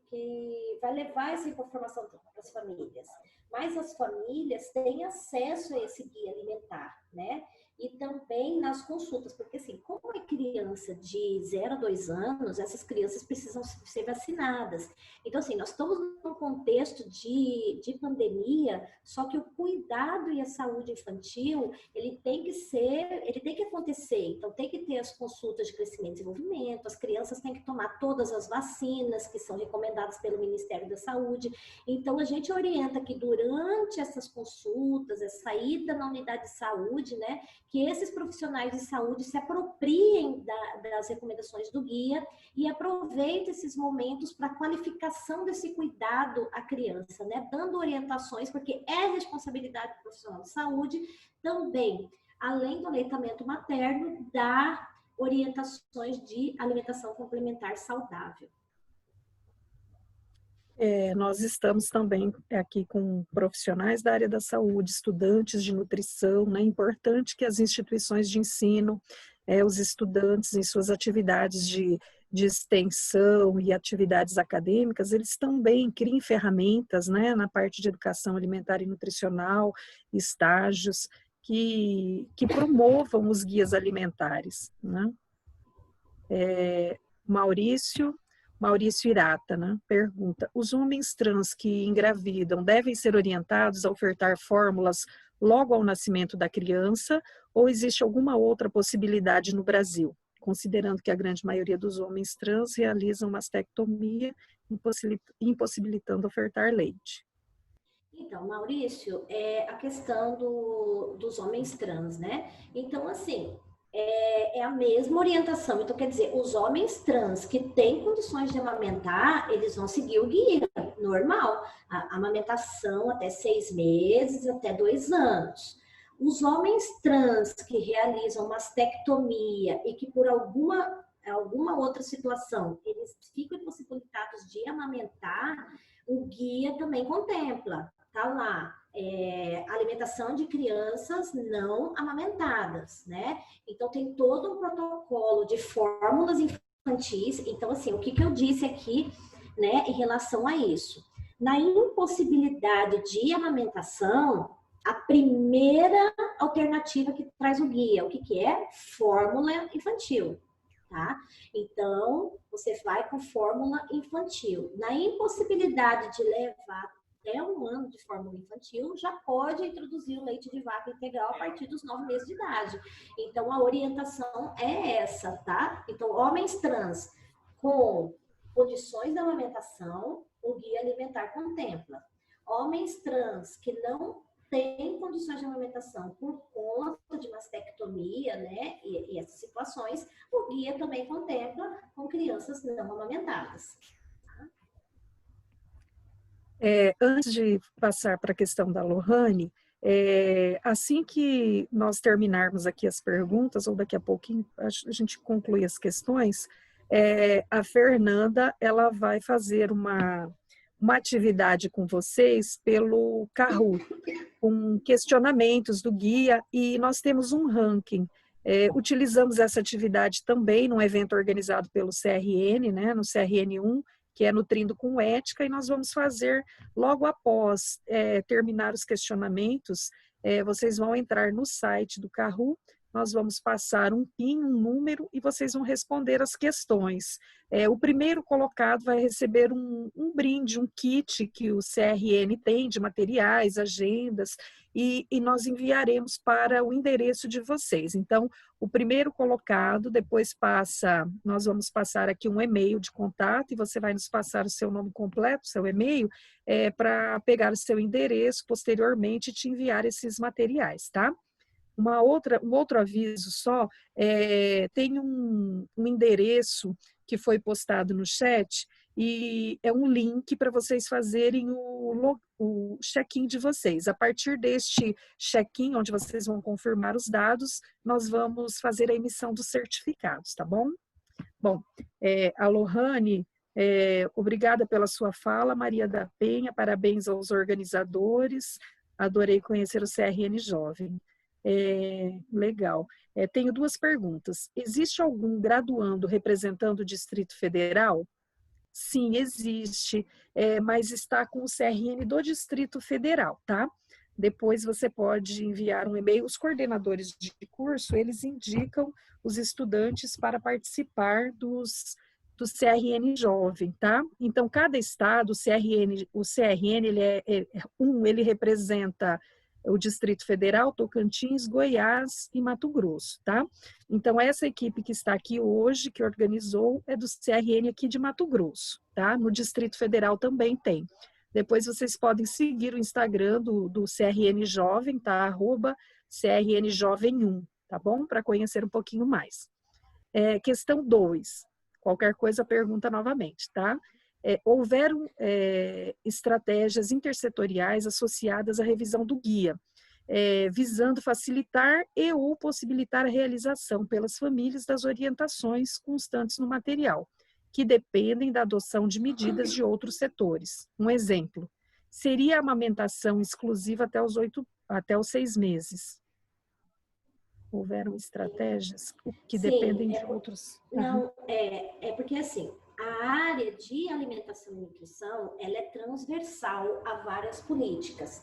vai levar essa informação para as famílias. Mas as famílias têm acesso a esse guia alimentar, né? E também nas consultas, porque assim, como é criança de 0 a 2 anos, essas crianças precisam ser vacinadas. Então, assim, nós estamos num contexto de pandemia, só que o cuidado e a saúde infantil, ele tem que acontecer. Então, tem que ter as consultas de crescimento e desenvolvimento, as crianças têm que tomar todas as vacinas que são recomendadas pelo Ministério da Saúde. Então, a gente orienta que durante essas consultas, essa ida na unidade de saúde, né, que esses profissionais de saúde se apropriem das recomendações do guia e aproveitem esses momentos para a qualificação desse cuidado à criança, né? Dando orientações, porque é responsabilidade do profissional de saúde também, além do aleitamento materno, dar orientações de alimentação complementar saudável. Nós estamos também aqui com profissionais da área da saúde, estudantes de nutrição, né? É importante que as instituições de ensino, os estudantes em suas atividades de extensão e atividades acadêmicas, eles também criem ferramentas, né, na parte de educação alimentar e nutricional, estágios, que promovam os guias alimentares, né? Maurício Irata, né, pergunta: os homens trans que engravidam devem ser orientados a ofertar fórmulas logo ao nascimento da criança ou existe alguma outra possibilidade no Brasil, considerando que a grande maioria dos homens trans realizam mastectomia, impossibilitando ofertar leite? Então, Maurício, a questão dos homens trans, né? Então, assim, é a mesma orientação. Então, quer dizer, os homens trans que têm condições de amamentar, eles vão seguir o guia normal. A amamentação até 6 meses, até 2 anos. Os homens trans que realizam mastectomia e que por alguma outra situação, eles ficam impossibilitados de amamentar, o guia também contempla. Tá lá, alimentação de crianças não amamentadas, né? Então, tem todo um protocolo de fórmulas infantis. Então, assim, o que eu disse aqui, né, em relação a isso? Na impossibilidade de amamentação, a primeira alternativa que traz o guia, o que é? Fórmula infantil, tá? Então, você vai com fórmula infantil. Na impossibilidade de levar até 1 ano de fórmula infantil, já pode introduzir o leite de vaca integral a partir dos 9 meses de idade. Então, a orientação é essa, tá? Então, homens trans com condições de amamentação, o guia alimentar contempla. Homens trans que não têm condições de amamentação por conta de mastectomia, né, e essas situações, o guia também contempla com crianças não amamentadas. Antes de passar para a questão da Lohane, assim que nós terminarmos aqui as perguntas, ou daqui a pouquinho a gente conclui as questões, a Fernanda ela vai fazer uma atividade com vocês pelo Kahoot, com questionamentos do guia, e nós temos um ranking. Utilizamos essa atividade também num evento organizado pelo CRN, né, no CRN1, que é Nutrindo com Ética, e nós vamos fazer logo após terminar os questionamentos. Vocês vão entrar no site do Kahoot, nós vamos passar um PIN, um número, e vocês vão responder as questões. O primeiro colocado vai receber um brinde, um kit que o CRN tem de materiais, agendas, e nós enviaremos para o endereço de vocês. Então, o primeiro colocado, depois nós vamos passar aqui um e-mail de contato, e você vai nos passar o seu nome completo, seu e-mail, para pegar o seu endereço posteriormente e te enviar esses materiais, tá? Um outro aviso só, tem um endereço que foi postado no chat, e é um link para vocês fazerem o check-in de vocês. A partir deste check-in, onde vocês vão confirmar os dados, nós vamos fazer a emissão dos certificados, tá bom? Bom, a Lohane, obrigada pela sua fala. Maria da Penha, parabéns aos organizadores, adorei conhecer o CRN Jovem. Legal. Tenho 2 perguntas. Existe algum graduando representando o Distrito Federal? Sim, existe, mas está com o CRN do Distrito Federal, tá? Depois você pode enviar um e-mail. Os coordenadores de curso, eles indicam os estudantes para participar do CRN Jovem, tá? Então, cada estado, o CRN ele representa o Distrito Federal, Tocantins, Goiás e Mato Grosso, tá? Então, essa equipe que está aqui hoje, que organizou, é do CRN aqui de Mato Grosso, tá? No Distrito Federal também tem. Depois vocês podem seguir o Instagram do CRN Jovem, tá? @CRN Jovem 1, tá bom? Para conhecer um pouquinho mais. Questão 2. Qualquer coisa, pergunta novamente, tá? Houveram estratégias intersetoriais associadas à revisão do guia, visando facilitar e ou possibilitar a realização pelas famílias das orientações constantes no material, que dependem da adoção de medidas de outros setores. Um exemplo, seria a amamentação exclusiva até os 6 meses. Houveram estratégias que dependem de outros... Não, porque assim, a área de alimentação e nutrição, ela é transversal a várias políticas.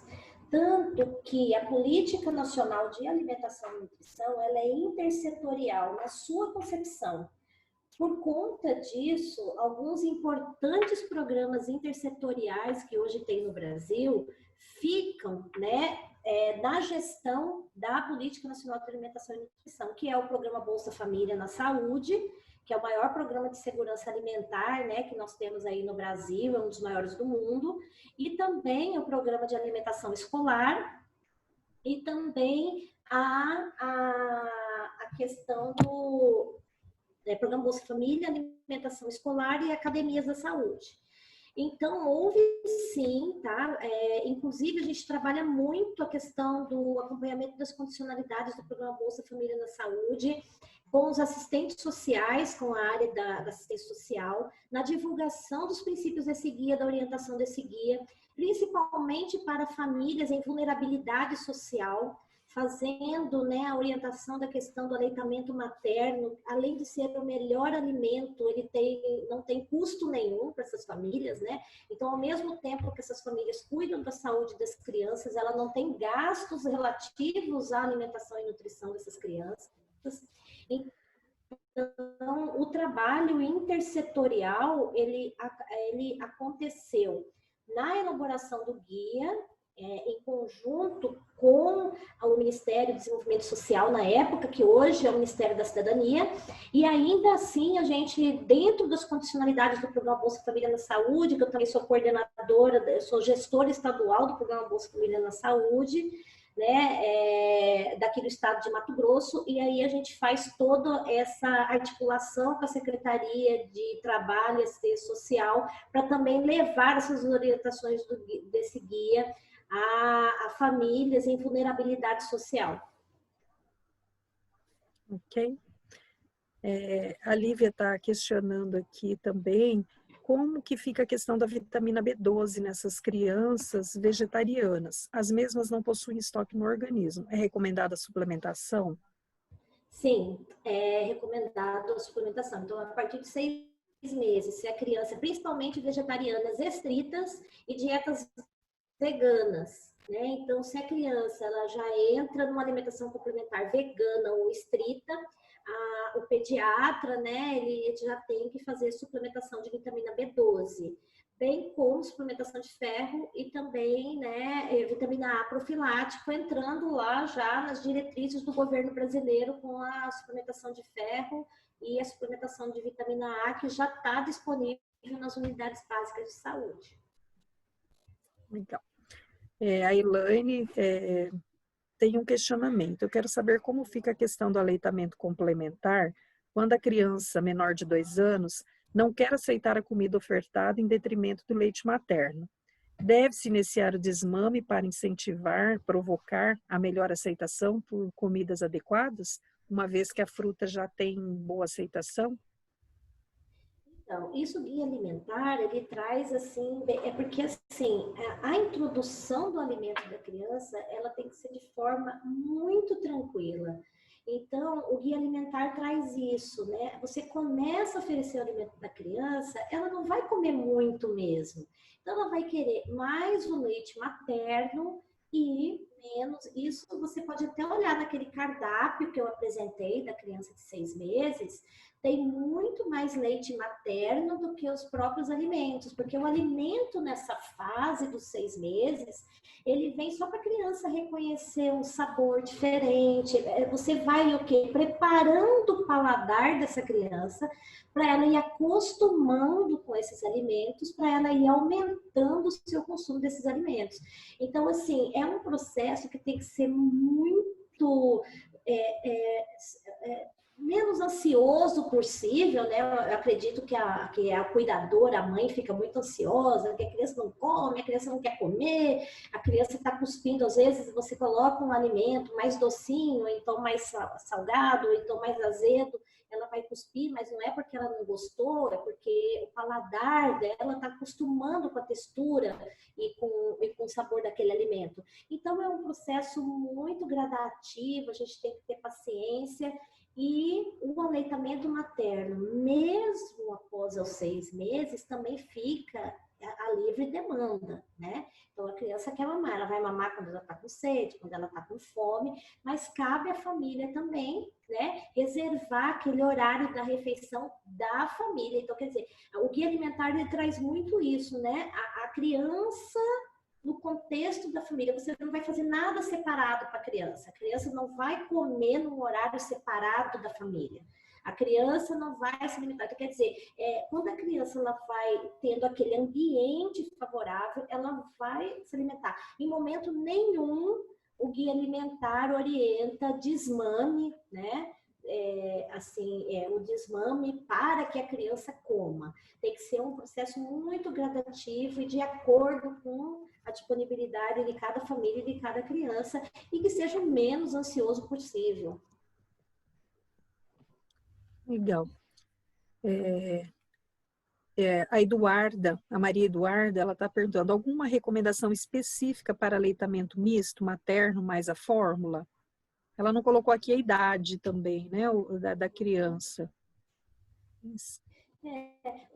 Tanto que a Política Nacional de Alimentação e Nutrição, ela é intersetorial na sua concepção. Por conta disso, alguns importantes programas intersetoriais que hoje tem no Brasil ficam, né, na gestão da Política Nacional de Alimentação e Nutrição, que é o programa Bolsa Família na Saúde, que é o maior programa de segurança alimentar, né, que nós temos aí no Brasil, é um dos maiores do mundo, e também o programa de alimentação escolar, e também a questão do Programa Bolsa Família, alimentação escolar e academias da saúde. Então, houve sim, tá? Inclusive, a gente trabalha muito a questão do acompanhamento das condicionalidades do Programa Bolsa Família na Saúde, com os assistentes sociais, com a área da assistência social, na divulgação dos princípios desse guia, da orientação desse guia, principalmente para famílias em vulnerabilidade social, fazendo, né, a orientação da questão do aleitamento materno. Além de ser o melhor alimento, ele não tem custo nenhum para essas famílias, né? Então, ao mesmo tempo que essas famílias cuidam da saúde das crianças, ela não tem gastos relativos à alimentação e nutrição dessas crianças. Então, o trabalho intersetorial, ele aconteceu na elaboração do guia, em conjunto com o Ministério do Desenvolvimento Social, na época, que hoje é o Ministério da Cidadania, e ainda assim a gente, dentro das condicionalidades do Programa Bolsa Família na Saúde, que eu também sou coordenadora, eu sou gestora estadual do Programa Bolsa Família na Saúde, né, daqui do estado de Mato Grosso, e aí a gente faz toda essa articulação com a Secretaria de Trabalho e Assistência Social, para também levar essas orientações desse guia a famílias em vulnerabilidade social. Ok. A Lívia está questionando aqui também como que fica a questão da vitamina B12 nessas crianças vegetarianas. As mesmas não possuem estoque no organismo. É recomendada a suplementação? Sim, é recomendado a suplementação. Então, a partir de 6 meses, se a criança, principalmente vegetarianas estritas e dietas veganas, né? Então, se a criança ela já entra numa alimentação complementar vegana ou estrita, o pediatra, né, ele já tem que fazer suplementação de vitamina B12, bem como suplementação de ferro e também, né, vitamina A profilático, entrando lá já nas diretrizes do governo brasileiro com a suplementação de ferro e a suplementação de vitamina A, que já está disponível nas unidades básicas de saúde. Legal. A Elaine tem um questionamento. Eu quero saber como fica a questão do aleitamento complementar quando a criança menor de 2 anos não quer aceitar a comida ofertada em detrimento do leite materno. Deve-se iniciar o desmame para incentivar, provocar a melhor aceitação por comidas adequadas, uma vez que a fruta já tem boa aceitação? Então, isso guia alimentar, ele traz assim, porque assim, a introdução do alimento da criança, ela tem que ser de forma muito tranquila. Então, o guia alimentar traz isso, né? Você começa a oferecer o alimento da criança, ela não vai comer muito mesmo. Então, ela vai querer mais o leite materno e menos. Isso você pode até olhar naquele cardápio que eu apresentei da criança de 6 meses, tem muito mais leite materno do que os próprios alimentos, porque o alimento nessa fase dos 6 meses, ele vem só para a criança reconhecer um sabor diferente. Você vai o quê? Preparando o paladar dessa criança para ela ir acostumando com esses alimentos, para ela ir aumentando o seu consumo desses alimentos. Então, assim, é um processo que tem que ser muito menos ansioso possível, né? Eu acredito que a cuidadora, a mãe, fica muito ansiosa, que a criança não come, a criança não quer comer, a criança está cuspindo. Às vezes você coloca um alimento mais docinho, então mais salgado, então mais azedo, ela vai cuspir, mas não é porque ela não gostou, é porque o paladar dela está acostumando com a textura e com o sabor daquele alimento. Então é um processo muito gradativo, a gente tem que ter paciência. E o aleitamento materno, mesmo após os 6 meses, também fica, livre demanda, né? Então, a criança quer mamar, ela vai mamar quando ela está com sede, quando ela está com fome, mas cabe à família também, né, reservar aquele horário da refeição da família. Então, quer dizer, o guia alimentar ele traz muito isso, né? A criança no contexto da família, você não vai fazer nada separado para a criança não vai comer num horário separado da família. A criança não vai se alimentar. Então, quer dizer, quando a criança ela vai tendo aquele ambiente favorável, ela vai se alimentar. Em momento nenhum, o guia alimentar orienta desmame, né? O desmame para que a criança coma. Tem que ser um processo muito gradativo e de acordo com a disponibilidade de cada família e de cada criança e que seja o menos ansioso possível. Legal. A Eduarda, a Maria Eduarda, ela está perguntando alguma recomendação específica para aleitamento misto, materno, mais a fórmula? Ela não colocou aqui a idade também, né, da criança.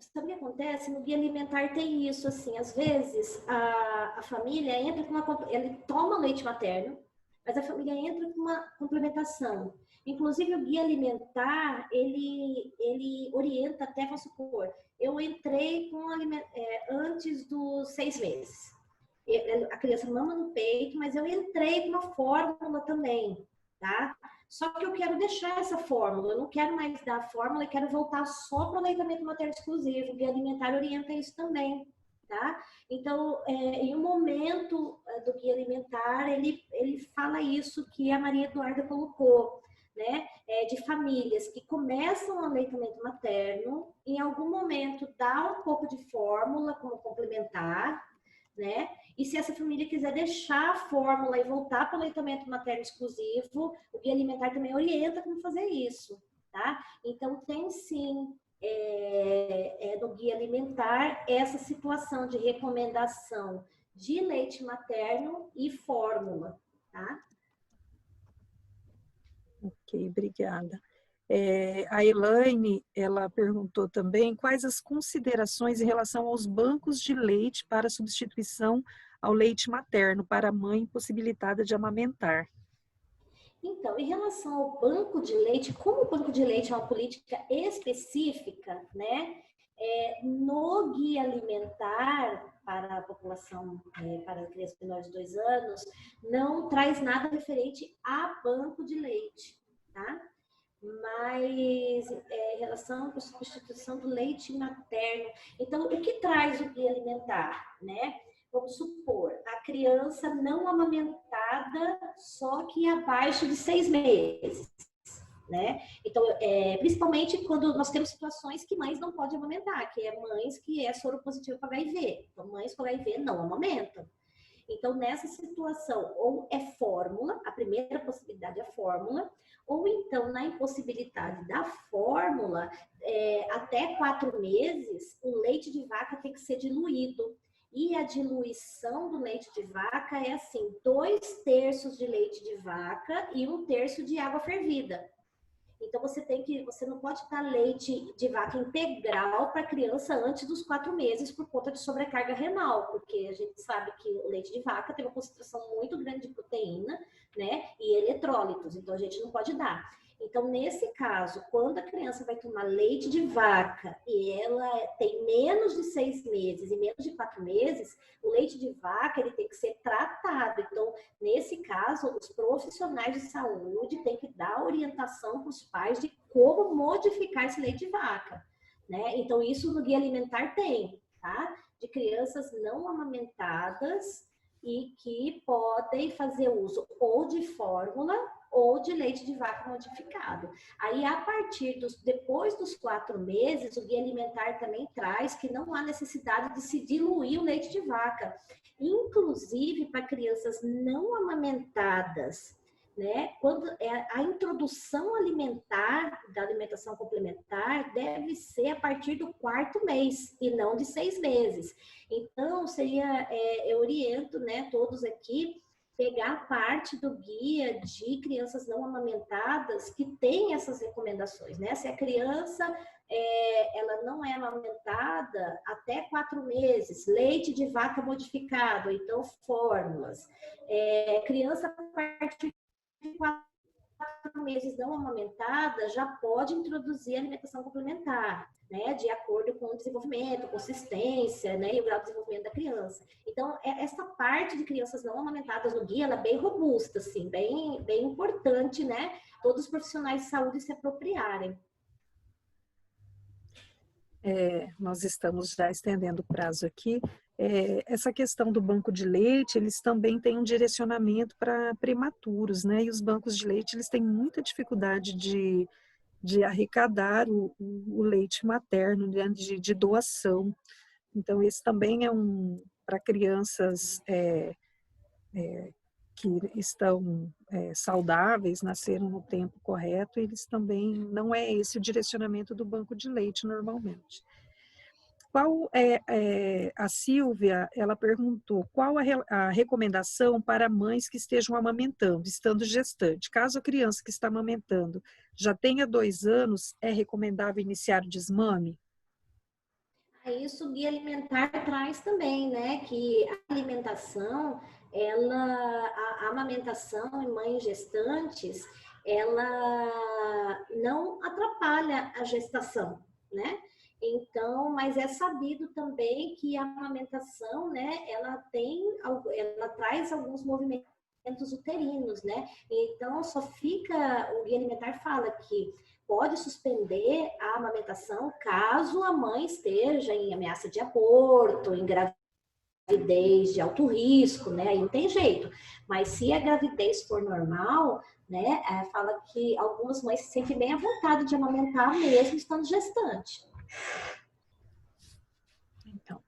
Sabe o que acontece? No guia alimentar tem isso, assim, às vezes a família entra com ele toma leite materno, mas a família entra com uma complementação. Inclusive o guia alimentar, ele orienta até, vamos supor, eu entrei com antes dos 6 meses. A criança mama no peito, mas eu entrei com uma fórmula também, tá? Só que eu quero deixar essa fórmula, eu não quero mais dar a fórmula, eu quero voltar só para o aleitamento materno exclusivo. O guia alimentar orienta isso também, tá? Então, em um momento do guia alimentar, ele fala isso que a Maria Eduarda colocou, né? De famílias que começam o aleitamento materno, em algum momento dá um pouco de fórmula como complementar, né? E se essa família quiser deixar a fórmula e voltar para o aleitamento materno exclusivo, o guia alimentar também orienta como fazer isso, tá? Então, tem sim, no guia alimentar, essa situação de recomendação de leite materno e fórmula, tá? Ok, obrigada. A Elaine, ela perguntou também quais as considerações em relação aos bancos de leite para substituição ao leite materno para a mãe impossibilitada de amamentar. Então, em relação ao banco de leite, como o banco de leite é uma política específica, né? No guia alimentar para a população, para crianças menores de 2 anos, não traz nada referente a banco de leite, tá? Mas em relação à substituição do leite materno, então o que traz o guia alimentar, né? Vamos supor, a criança não amamentada, só que abaixo de 6 meses, né? Então, principalmente quando nós temos situações que mães não podem amamentar, que é mães que é soro positivo para HIV. Então, mães com HIV não amamentam. Então, nessa situação, ou é fórmula, a primeira possibilidade é fórmula, ou então, na impossibilidade da fórmula, até 4 meses, o leite de vaca tem que ser diluído. E a diluição do leite de vaca é assim, 2/3 de leite de vaca e 1/3 de água fervida. Então, você não pode dar leite de vaca integral para a criança antes dos 4 meses por conta de sobrecarga renal, porque a gente sabe que o leite de vaca tem uma concentração muito grande de proteína, né, e eletrólitos, então a gente não pode dar. Então, nesse caso, quando a criança vai tomar leite de vaca e ela tem menos de 6 meses e menos de 4 meses, o leite de vaca ele tem que ser tratado. Então, nesse caso, os profissionais de saúde têm que dar orientação para os pais de como modificar esse leite de vaca, né? Então, isso no guia alimentar tem, tá? De crianças não amamentadas e que podem fazer uso ou de fórmula ou de leite de vaca modificado. Aí, depois dos 4 meses, o guia alimentar também traz que não há necessidade de se diluir o leite de vaca. Inclusive, para crianças não amamentadas, né? Quando a introdução alimentar, da alimentação complementar, deve ser a partir do 4º mês e não de 6 meses. Então, eu oriento, né, todos aqui, pegar parte do guia de crianças não amamentadas que tem essas recomendações, né? Se a criança ela não é amamentada até 4 meses, leite de vaca modificado, então fórmulas. Criança a partir de 4 meses não amamentada já pode introduzir alimentação complementar, né, de acordo com o desenvolvimento, consistência, né, e o grau de desenvolvimento da criança. Então, essa parte de crianças não amamentadas no guia, ela é bem robusta, assim, bem importante, né, todos os profissionais de saúde se apropriarem. Nós estamos já estendendo o prazo aqui. Essa questão do banco de leite, eles também têm um direcionamento para prematuros, né? E os bancos de leite, eles têm muita dificuldade de arrecadar o leite materno, né? de doação. Então, esse também é para crianças que estão saudáveis, nasceram no tempo correto, eles também, não é esse o direcionamento do banco de leite normalmente. Qual a Silvia, ela perguntou, qual a recomendação para mães que estejam amamentando, estando gestante? Caso a criança que está amamentando já tenha 2 anos, é recomendável iniciar o desmame? Isso o guia alimentar traz também, né, que a alimentação, a amamentação em mães gestantes, ela não atrapalha a gestação, né? Então, mas é sabido também que a amamentação, né, ela traz alguns movimentos uterinos, né? Então, o guia alimentar fala que pode suspender a amamentação caso a mãe esteja em ameaça de aborto, em gravidez de alto risco, né? Aí não tem jeito. Mas se a gravidez for normal, né? Fala que algumas mães se sentem bem à vontade de amamentar mesmo estando gestante. Então,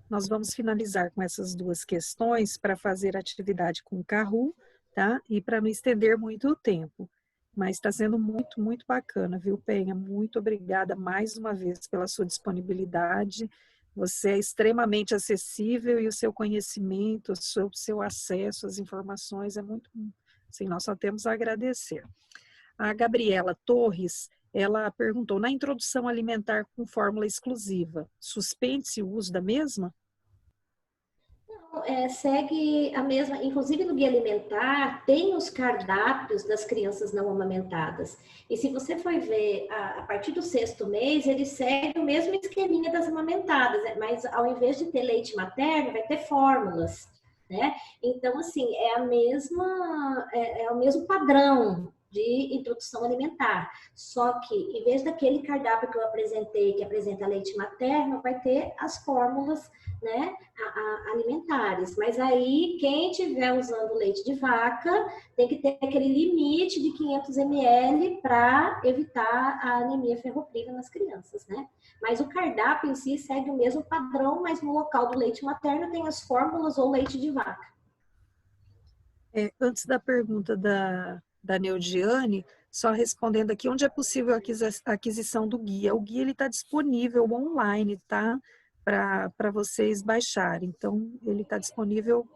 nós vamos finalizar com essas 2 questões para fazer atividade com o Kahoot, tá? E para não estender muito o tempo. Mas está sendo muito, muito bacana, viu, Penha? Muito obrigada mais uma vez pela sua disponibilidade. Você é extremamente acessível e o seu conhecimento, o seu acesso às informações é muito, assim, nós só temos a agradecer. A Gabriela Torres, ela perguntou, na introdução alimentar com fórmula exclusiva, suspende-se o uso da mesma? Segue a mesma, inclusive no guia alimentar, tem os cardápios das crianças não amamentadas. E se você for ver, a partir do 6º mês, ele segue o mesmo esqueminha das amamentadas, mas ao invés de ter leite materno, vai ter fórmulas, né? Então, assim, é o mesmo padrão de introdução alimentar. Só que, em vez daquele cardápio que eu apresentei, que apresenta leite materno, vai ter as fórmulas, né, alimentares. Mas aí, quem estiver usando leite de vaca, tem que ter aquele limite de 500 ml para evitar a anemia ferropriva nas crianças, né? Mas o cardápio em si segue o mesmo padrão, mas no local do leite materno tem as fórmulas ou leite de vaca. Antes da pergunta da Neudiane, só respondendo aqui, onde é possível a aquisição do guia? O guia está disponível online, tá? Para vocês baixarem. Então, ele está disponível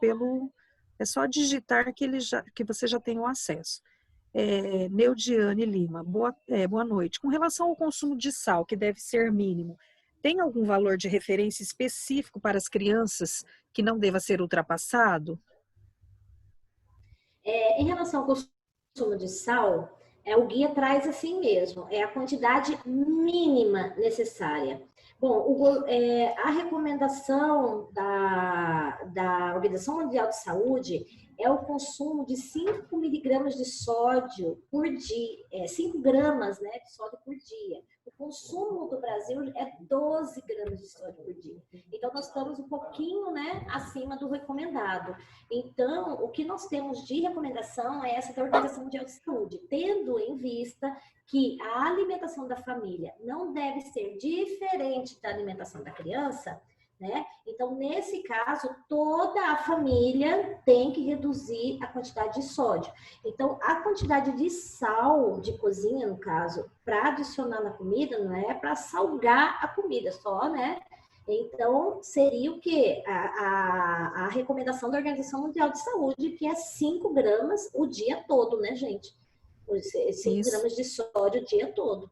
é só digitar que você já tem o acesso. Neudiane Lima, boa noite. Com relação ao consumo de sal, que deve ser mínimo, tem algum valor de referência específico para as crianças que não deva ser ultrapassado? Em relação ao consumo de sal, o guia traz assim mesmo, é a quantidade mínima necessária. Bom, a recomendação da Organização Mundial de Saúde é o consumo de 5 miligramas de sódio por dia, 5 gramas, né, de sódio por dia. O consumo do Brasil é 12 gramas de sódio por dia. Então, nós estamos um pouquinho, né, acima do recomendado. Então, o que nós temos de recomendação é essa da Organização Mundial de Saúde, tendo em vista que a alimentação da família não deve ser diferente da alimentação da criança, né? Então, nesse caso, toda a família tem que reduzir a quantidade de sódio. Então, a quantidade de sal de cozinha, no caso, para adicionar na comida, não é para salgar a comida só, né? Então, seria o quê? A recomendação da Organização Mundial de Saúde, que é 5 gramas o dia todo, né, gente? 5 gramas de sódio o dia todo.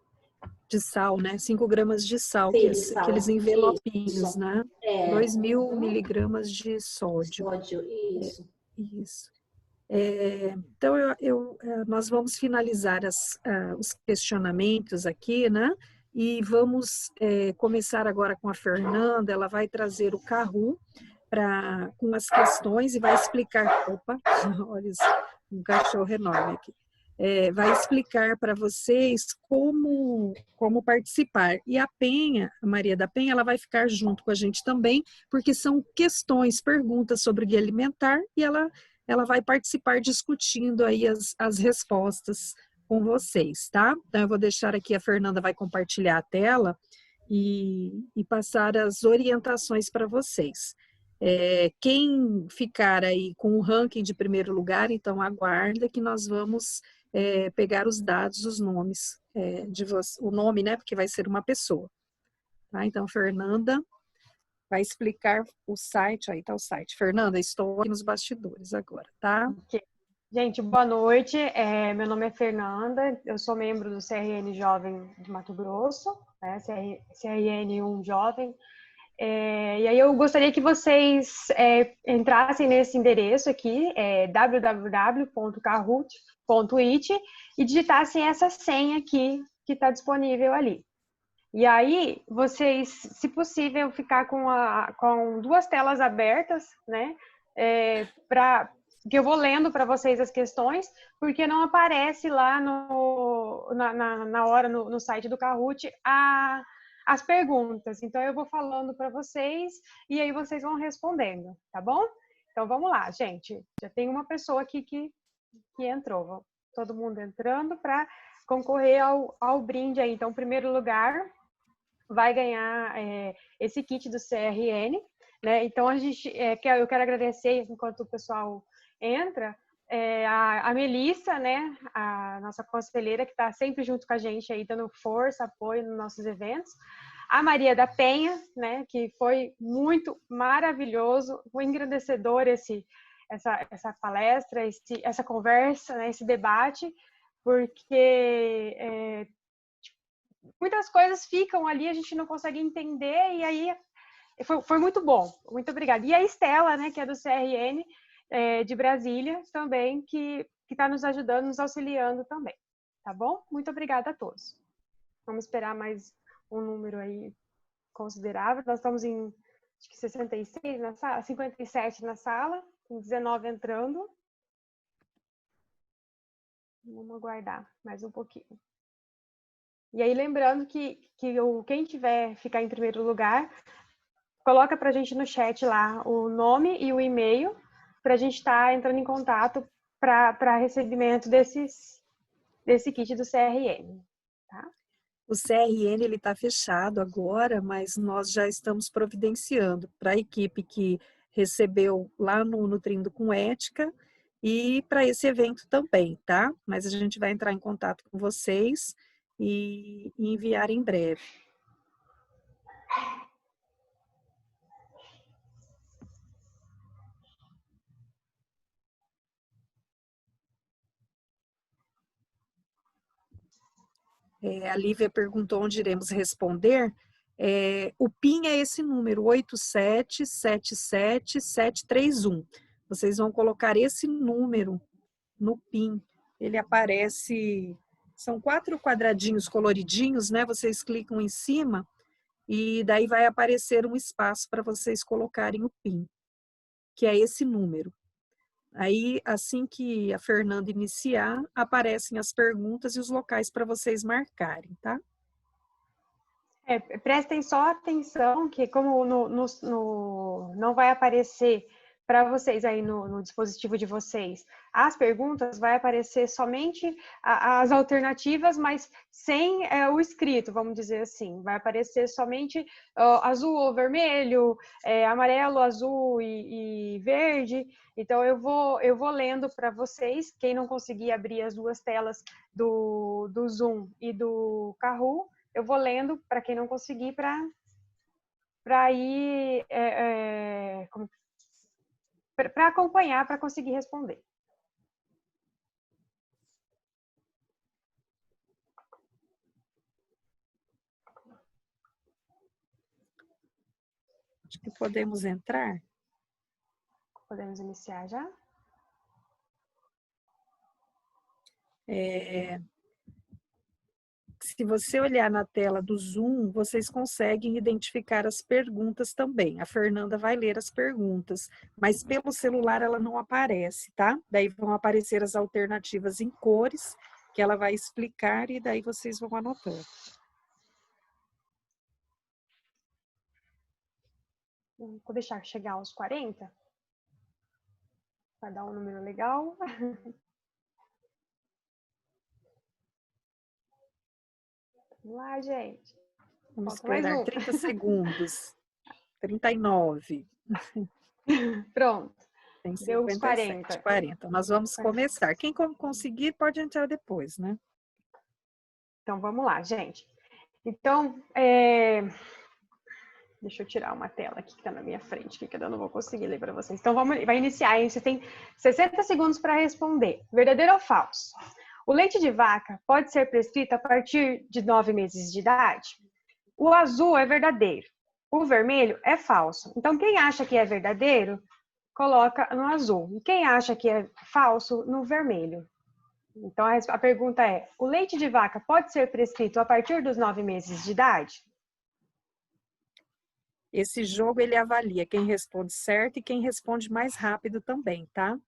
de sal, né? 5 gramas de sal, Sim, de aqueles sal. envelopinhos, Isso. né? É. 2.000 miligramas de sódio. Sódio, isso. Isso. Então, nós vamos finalizar os questionamentos aqui, né? E vamos começar agora com a Fernanda. Ela vai trazer o Kahoot com as questões e vai explicar. Opa, olha isso, um cachorro enorme aqui. Vai explicar para vocês como participar. E a Maria da Penha, ela vai ficar junto com a gente também, porque são questões, perguntas sobre o guia alimentar, e ela vai participar discutindo aí as respostas com vocês, tá? Então, eu vou deixar aqui, a Fernanda vai compartilhar a tela e passar as orientações para vocês. Quem ficar aí com o ranking de primeiro lugar, então aguarda que nós vamos pegar os dados, os nomes o nome, né? Porque vai ser uma pessoa. Tá? Então, Fernanda vai explicar o site, aí tá o site. Fernanda, estou aqui nos bastidores agora, tá? Okay. Gente, boa noite. Meu nome é Fernanda, eu sou membro do CRN Jovem de Mato Grosso, né? CRN 1 Jovem. E aí eu gostaria que vocês entrassem nesse endereço aqui, www.kahoot.it, e digitassem essa senha aqui que está disponível ali. E aí, vocês, se possível, ficar com 2 telas abertas, né? Que eu vou lendo para vocês as questões, porque não aparece lá na hora no site do Kahoot as perguntas. Então, eu vou falando para vocês e aí vocês vão respondendo, tá bom? Então, vamos lá, gente. Já tem uma pessoa aqui que entrou. Todo mundo entrando para concorrer ao brinde aí. Então, em primeiro lugar, vai ganhar esse kit do CRN, né? Então, eu quero agradecer, enquanto o pessoal entra, a Melissa, né? A nossa conselheira, que está sempre junto com a gente aí, dando força, apoio nos nossos eventos. A Maria da Penha, né? Que foi muito maravilhoso, foi engrandecedor essa palestra, essa conversa, né? Esse debate, porque muitas coisas ficam ali, a gente não consegue entender, e aí foi muito bom. Muito obrigada. E a Estela, né, que é do CRN de Brasília, também, que está nos ajudando, nos auxiliando também. Tá bom? Muito obrigada a todos. Vamos esperar mais um número aí considerável. Nós estamos em, acho que 66 na sala, 57 na sala, com 19 entrando. Vamos aguardar mais um pouquinho. E aí, lembrando que quem ficar em primeiro lugar, coloca para a gente no chat lá o nome e o e-mail, para a gente estar entrando em contato para recebimento desse kit do CRN. Tá? O CRN ele está fechado agora, mas nós já estamos providenciando para a equipe que recebeu lá no Nutrindo com Ética e para esse evento também, tá? Mas a gente vai entrar em contato com vocês e enviar em breve. A Lívia perguntou onde iremos responder. O PIN é esse número, 8777731. Vocês vão colocar esse número no PIN. Ele aparece, são 4 quadradinhos coloridinhos, né? Vocês clicam em cima e daí vai aparecer um espaço para vocês colocarem o PIN, que é esse número. Aí, assim que a Fernanda iniciar, aparecem as perguntas e os locais para vocês marcarem, tá? Prestem só atenção que como não vai aparecer para vocês aí no dispositivo de vocês as perguntas, vai aparecer somente as alternativas, mas sem o escrito, vamos dizer assim. Vai aparecer somente azul ou vermelho, amarelo, azul e verde. Então, eu vou lendo para vocês. Quem não conseguir abrir as 2 telas do Zoom e do Kahoot, eu vou lendo para quem não conseguir, para ir para acompanhar, para conseguir responder. Acho que podemos entrar. Podemos iniciar já? Se você olhar na tela do Zoom, vocês conseguem identificar as perguntas também. A Fernanda vai ler as perguntas, mas pelo celular ela não aparece, tá? Daí vão aparecer as alternativas em cores, que ela vai explicar e daí vocês vão anotando. Vou deixar chegar aos 40, para dar um número legal. Vamos lá, gente. Vamos Falta mais esperar um. 30 segundos. 39. Pronto. Tem Deu os 57, 40. Nós vamos começar. Quem conseguir pode entrar depois, né? Então, vamos lá, gente. Então, deixa eu tirar uma tela aqui que está na minha frente, que eu não vou conseguir ler para vocês. Então, vai iniciar, hein? Você tem 60 segundos para responder. Verdadeiro ou falso? O leite de vaca pode ser prescrito a partir de 9 meses de idade? O azul é verdadeiro. O vermelho é falso. Então, quem acha que é verdadeiro, coloca no azul. E quem acha que é falso, no vermelho. Então, a pergunta é: o leite de vaca pode ser prescrito a partir dos 9 meses de idade? Esse jogo, ele avalia quem responde certo e quem responde mais rápido também, tá?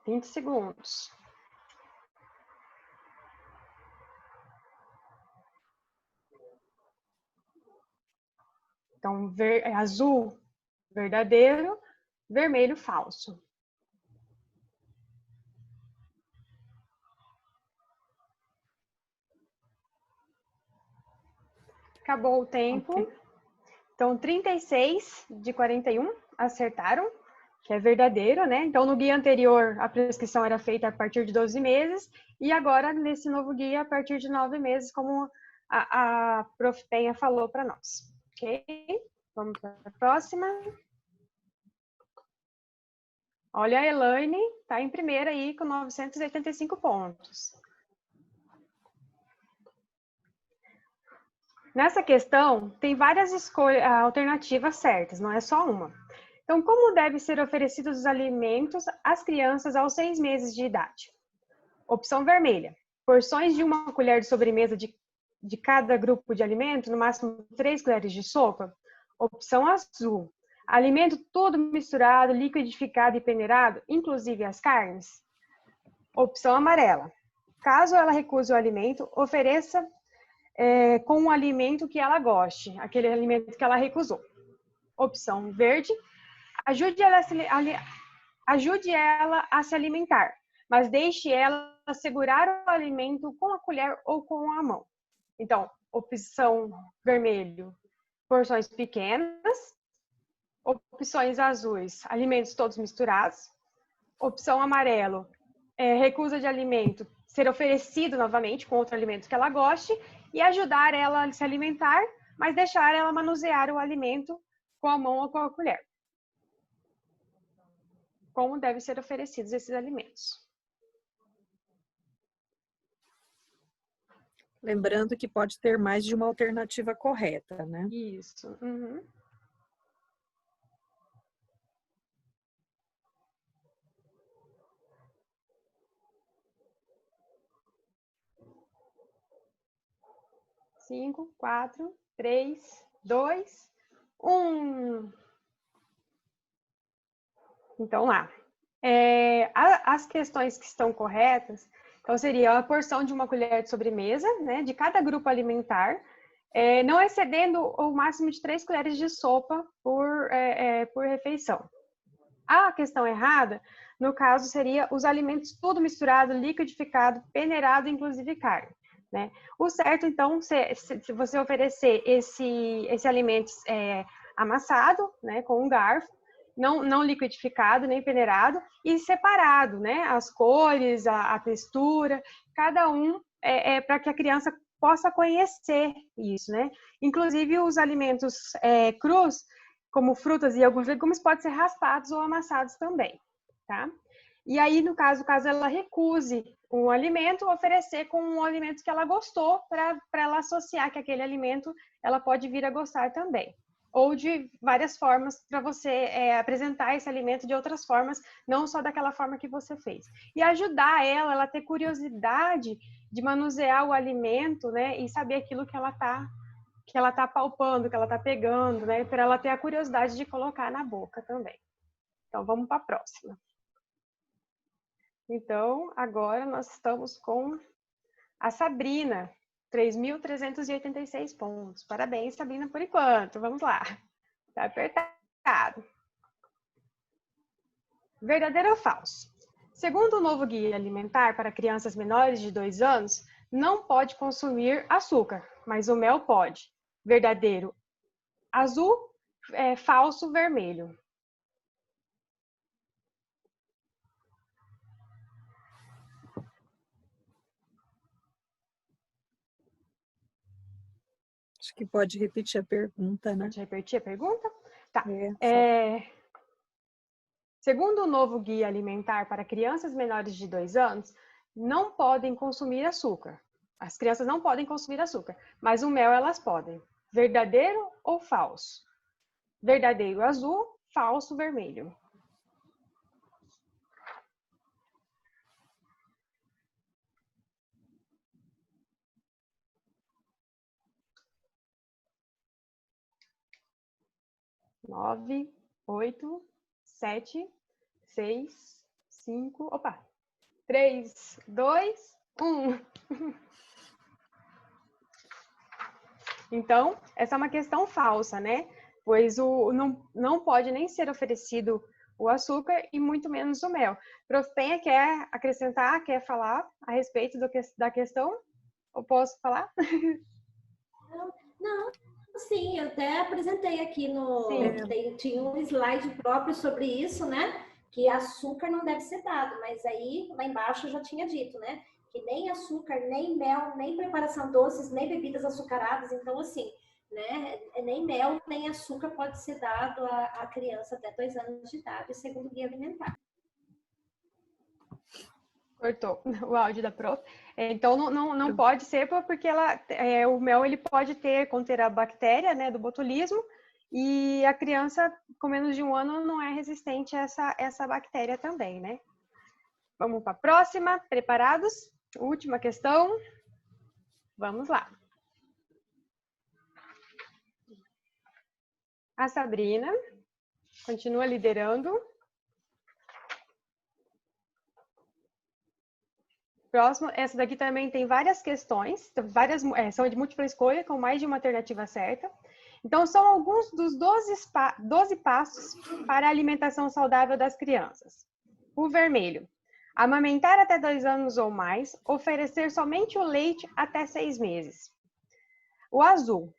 Vinte segundos. Então, azul, verdadeiro, vermelho, falso. Acabou o tempo. Okay. Então, 36 de 41 acertaram, que é verdadeiro, né? Então, no guia anterior, a prescrição era feita a partir de 12 meses, e agora, nesse novo guia, a partir de 9 meses, como a Prof. Penha falou para nós. Ok? Vamos para a próxima. Olha, a Elaine está em primeira aí, com 985 pontos. Nessa questão, tem várias alternativas certas, não é só uma. Então, como devem ser oferecidos os alimentos às crianças aos 6 meses de idade? Opção vermelha: porções de 1 colher de sobremesa de cada grupo de alimento, no máximo 3 colheres de sopa. Opção azul: alimento todo misturado, liquidificado e peneirado, inclusive as carnes. Opção amarela: caso ela recuse o alimento, ofereça com um alimento que ela goste, aquele alimento que ela recusou. Opção verde: ajude ela a se alimentar, mas deixe ela segurar o alimento com a colher ou com a mão. Então, opção vermelho: porções pequenas. Opções azuis: alimentos todos misturados. Opção amarelo: recusa de alimento ser oferecido novamente com outro alimento que ela goste, e ajudar ela a se alimentar, mas deixar ela manusear o alimento com a mão ou com a colher. Como devem ser oferecidos esses alimentos? Lembrando que pode ter mais de uma alternativa correta, né? Isso. Uhum. Cinco, 4, 3, 2, 1. Então, lá. As questões que estão corretas, então, seria a porção de 1 colher de sobremesa, né, de cada grupo alimentar, não excedendo o máximo de 3 colheres de sopa por refeição. A questão errada, no caso, seria os alimentos tudo misturado, liquidificado, peneirado, inclusive carne. Né? O certo, então, se você oferecer esse alimento amassado, né, com um garfo, não liquidificado, nem peneirado, e separado, né, as cores, a textura, cada um para que a criança possa conhecer isso, né? Inclusive, os alimentos crus, como frutas e alguns legumes, podem ser raspados ou amassados também, tá? E aí, no caso ela recuse um alimento, oferecer com um alimento que ela gostou, para ela associar que aquele alimento ela pode vir a gostar também. Ou de várias formas para você apresentar esse alimento de outras formas, não só daquela forma que você fez. E ajudar ela ter curiosidade de manusear o alimento, né? E saber aquilo que ela tá palpando, que ela tá pegando, né? Para ela ter a curiosidade de colocar na boca também. Então, vamos para a próxima. Então, agora nós estamos com a Sabrina, 3.386 pontos. Parabéns, Sabrina, por enquanto. Vamos lá. Tá apertado. Verdadeiro ou falso? Segundo o novo guia alimentar para crianças menores de 2 anos, não pode consumir açúcar, mas o mel pode. Verdadeiro, azul, falso, vermelho. Acho que pode repetir a pergunta, né? Pode repetir a pergunta? Tá. É, Segundo o novo guia alimentar para crianças menores de 2 anos, não podem consumir açúcar. As crianças não podem consumir açúcar, mas o mel elas podem. Verdadeiro ou falso? Verdadeiro, azul, falso, vermelho. Nove, 8, 7, 6, 5, 3, 2, 1. Então, essa é uma questão falsa, né? Pois não pode nem ser oferecido o açúcar e muito menos o mel. Prof. Penha, quer acrescentar, quer falar a respeito da questão? Eu posso falar? Não, sim, eu até apresentei aqui tinha um slide próprio sobre isso, né? Que açúcar não deve ser dado, mas aí lá embaixo eu já tinha dito, né? Que nem açúcar, nem mel, nem preparação doces, nem bebidas açucaradas, então assim, né? Nem mel, nem açúcar pode ser dado à criança até 2 anos de idade, segundo o guia alimentar. Cortou o áudio da prof. Então, não pode ser porque o mel ele pode conter a bactéria, né, do botulismo, e a criança com menos de 1 ano não é resistente a essa bactéria também, né? Vamos para a próxima. Preparados? Última questão. Vamos lá. A Sabrina continua liderando. Próximo, essa daqui também tem várias questões, são de múltipla escolha, com mais de uma alternativa certa. Então, são alguns dos 12 passos para a alimentação saudável das crianças. O vermelho, amamentar até 2 anos ou mais, oferecer somente o leite até 6 meses. O azul,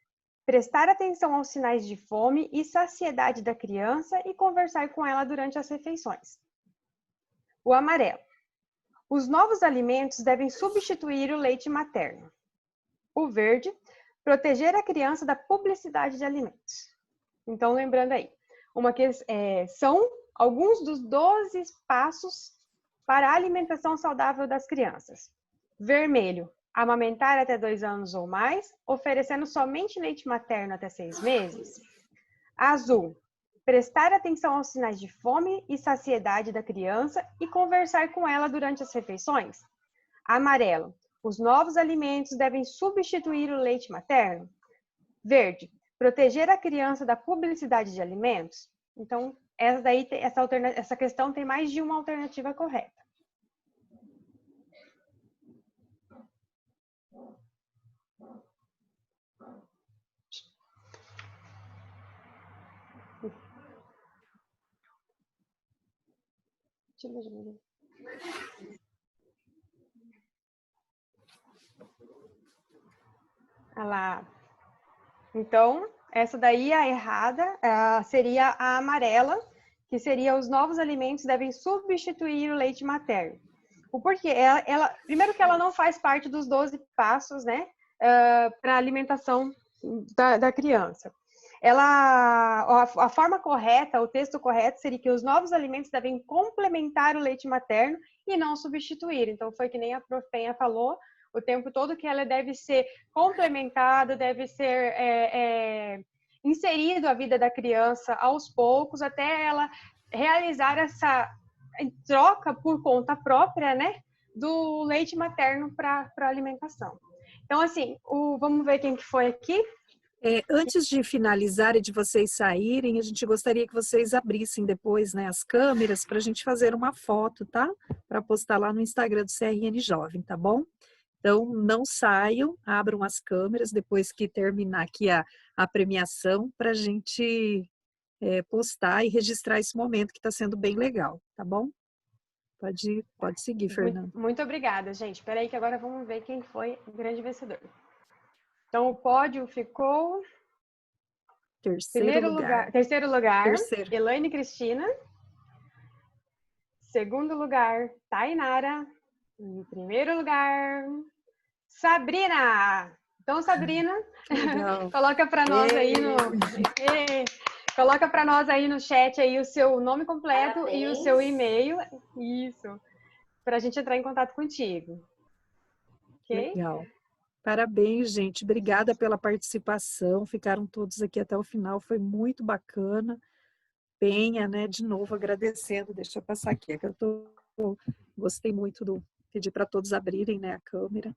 prestar atenção aos sinais de fome e saciedade da criança e conversar com ela durante as refeições. O amarelo, os novos alimentos devem substituir o leite materno. O verde, proteger a criança da publicidade de alimentos. Então, lembrando aí, são alguns dos 12 passos para a alimentação saudável das crianças. Vermelho, amamentar até 2 anos ou mais, oferecendo somente leite materno até 6 meses. Azul, prestar atenção aos sinais de fome e saciedade da criança e conversar com ela durante as refeições. Amarelo, os novos alimentos devem substituir o leite materno. Verde, proteger a criança da publicidade de alimentos. Então, essa questão tem mais de uma alternativa correta. Olha lá. Então, essa daí, a errada, seria a amarela, que seria os novos alimentos devem substituir o leite materno. O porquê? Primeiro que ela não faz parte dos 12 passos, né, para a alimentação da criança. a forma correta, o texto correto seria que os novos alimentos devem complementar o leite materno e não substituir. Então, foi que nem a Prof. Penha falou, o tempo todo que ela deve ser complementada, deve ser inserido a vida da criança aos poucos, até ela realizar essa troca por conta própria, né, do leite materno para a alimentação. Então, assim, vamos ver quem que foi aqui. Antes de finalizar e de vocês saírem, a gente gostaria que vocês abrissem depois, né, as câmeras para a gente fazer uma foto, tá? Para postar lá no Instagram do CRN Jovem, tá bom? Então, não saiam, abram as câmeras depois que terminar aqui a premiação para a gente postar e registrar esse momento que está sendo bem legal, tá bom? Pode seguir, Fernanda. Muito obrigada, gente. Espera aí que agora vamos ver quem foi o grande vencedor. Então, o pódio ficou... Terceiro lugar. Elaine Cristina. Segundo lugar, Tainara. E primeiro lugar, Sabrina. Então, Sabrina, coloca para nós aí coloca para nós aí no chat aí o seu nome completo. Parabéns. E o seu e-mail. Isso. Para a gente entrar em contato contigo. Ok? Legal. Parabéns, gente. Obrigada pela participação. Ficaram todos aqui até o final. Foi muito bacana. Penha, né? De novo agradecendo. Deixa eu passar aqui. É que gostei muito do pedir para todos abrirem, né, a câmera.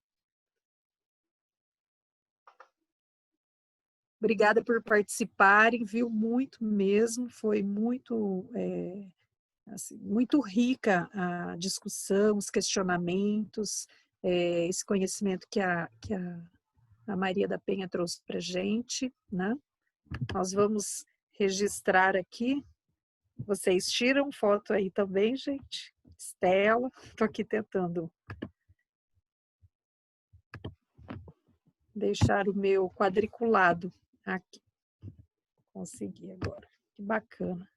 Obrigada por participarem, viu? Muito mesmo. Foi muito, assim, muito rica a discussão, os questionamentos, esse conhecimento que a Maria da Penha trouxe para a gente, né? Nós vamos registrar aqui. Vocês tiram foto aí também, gente? Estela, estou aqui tentando deixar o meu quadriculado aqui. Consegui agora. Que bacana.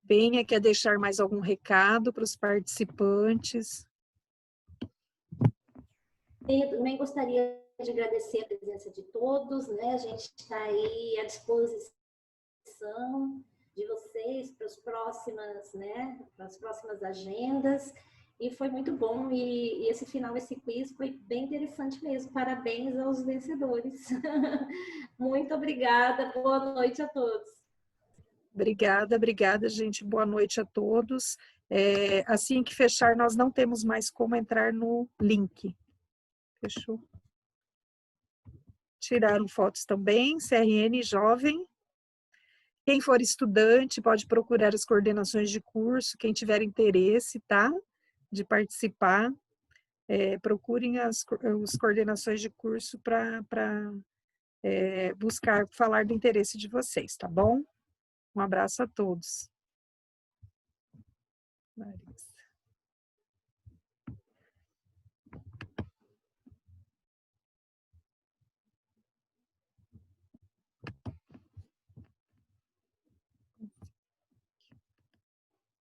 Penha, quer deixar mais algum recado para os participantes? Eu também gostaria de agradecer a presença de todos, né? A gente está aí à disposição de vocês para as próximas, né? Para as próximas agendas. E foi muito bom. E esse final, esse quiz foi bem interessante mesmo. Parabéns aos vencedores. Muito obrigada. Boa noite a todos. Obrigada, gente. Boa noite a todos. Assim que fechar, nós não temos mais como entrar no link. Fechou? Tiraram fotos também, CRN Jovem. Quem for estudante pode procurar as coordenações de curso, quem tiver interesse, tá? De participar, procurem as coordenações de curso para buscar falar do interesse de vocês, tá bom? Um abraço a todos.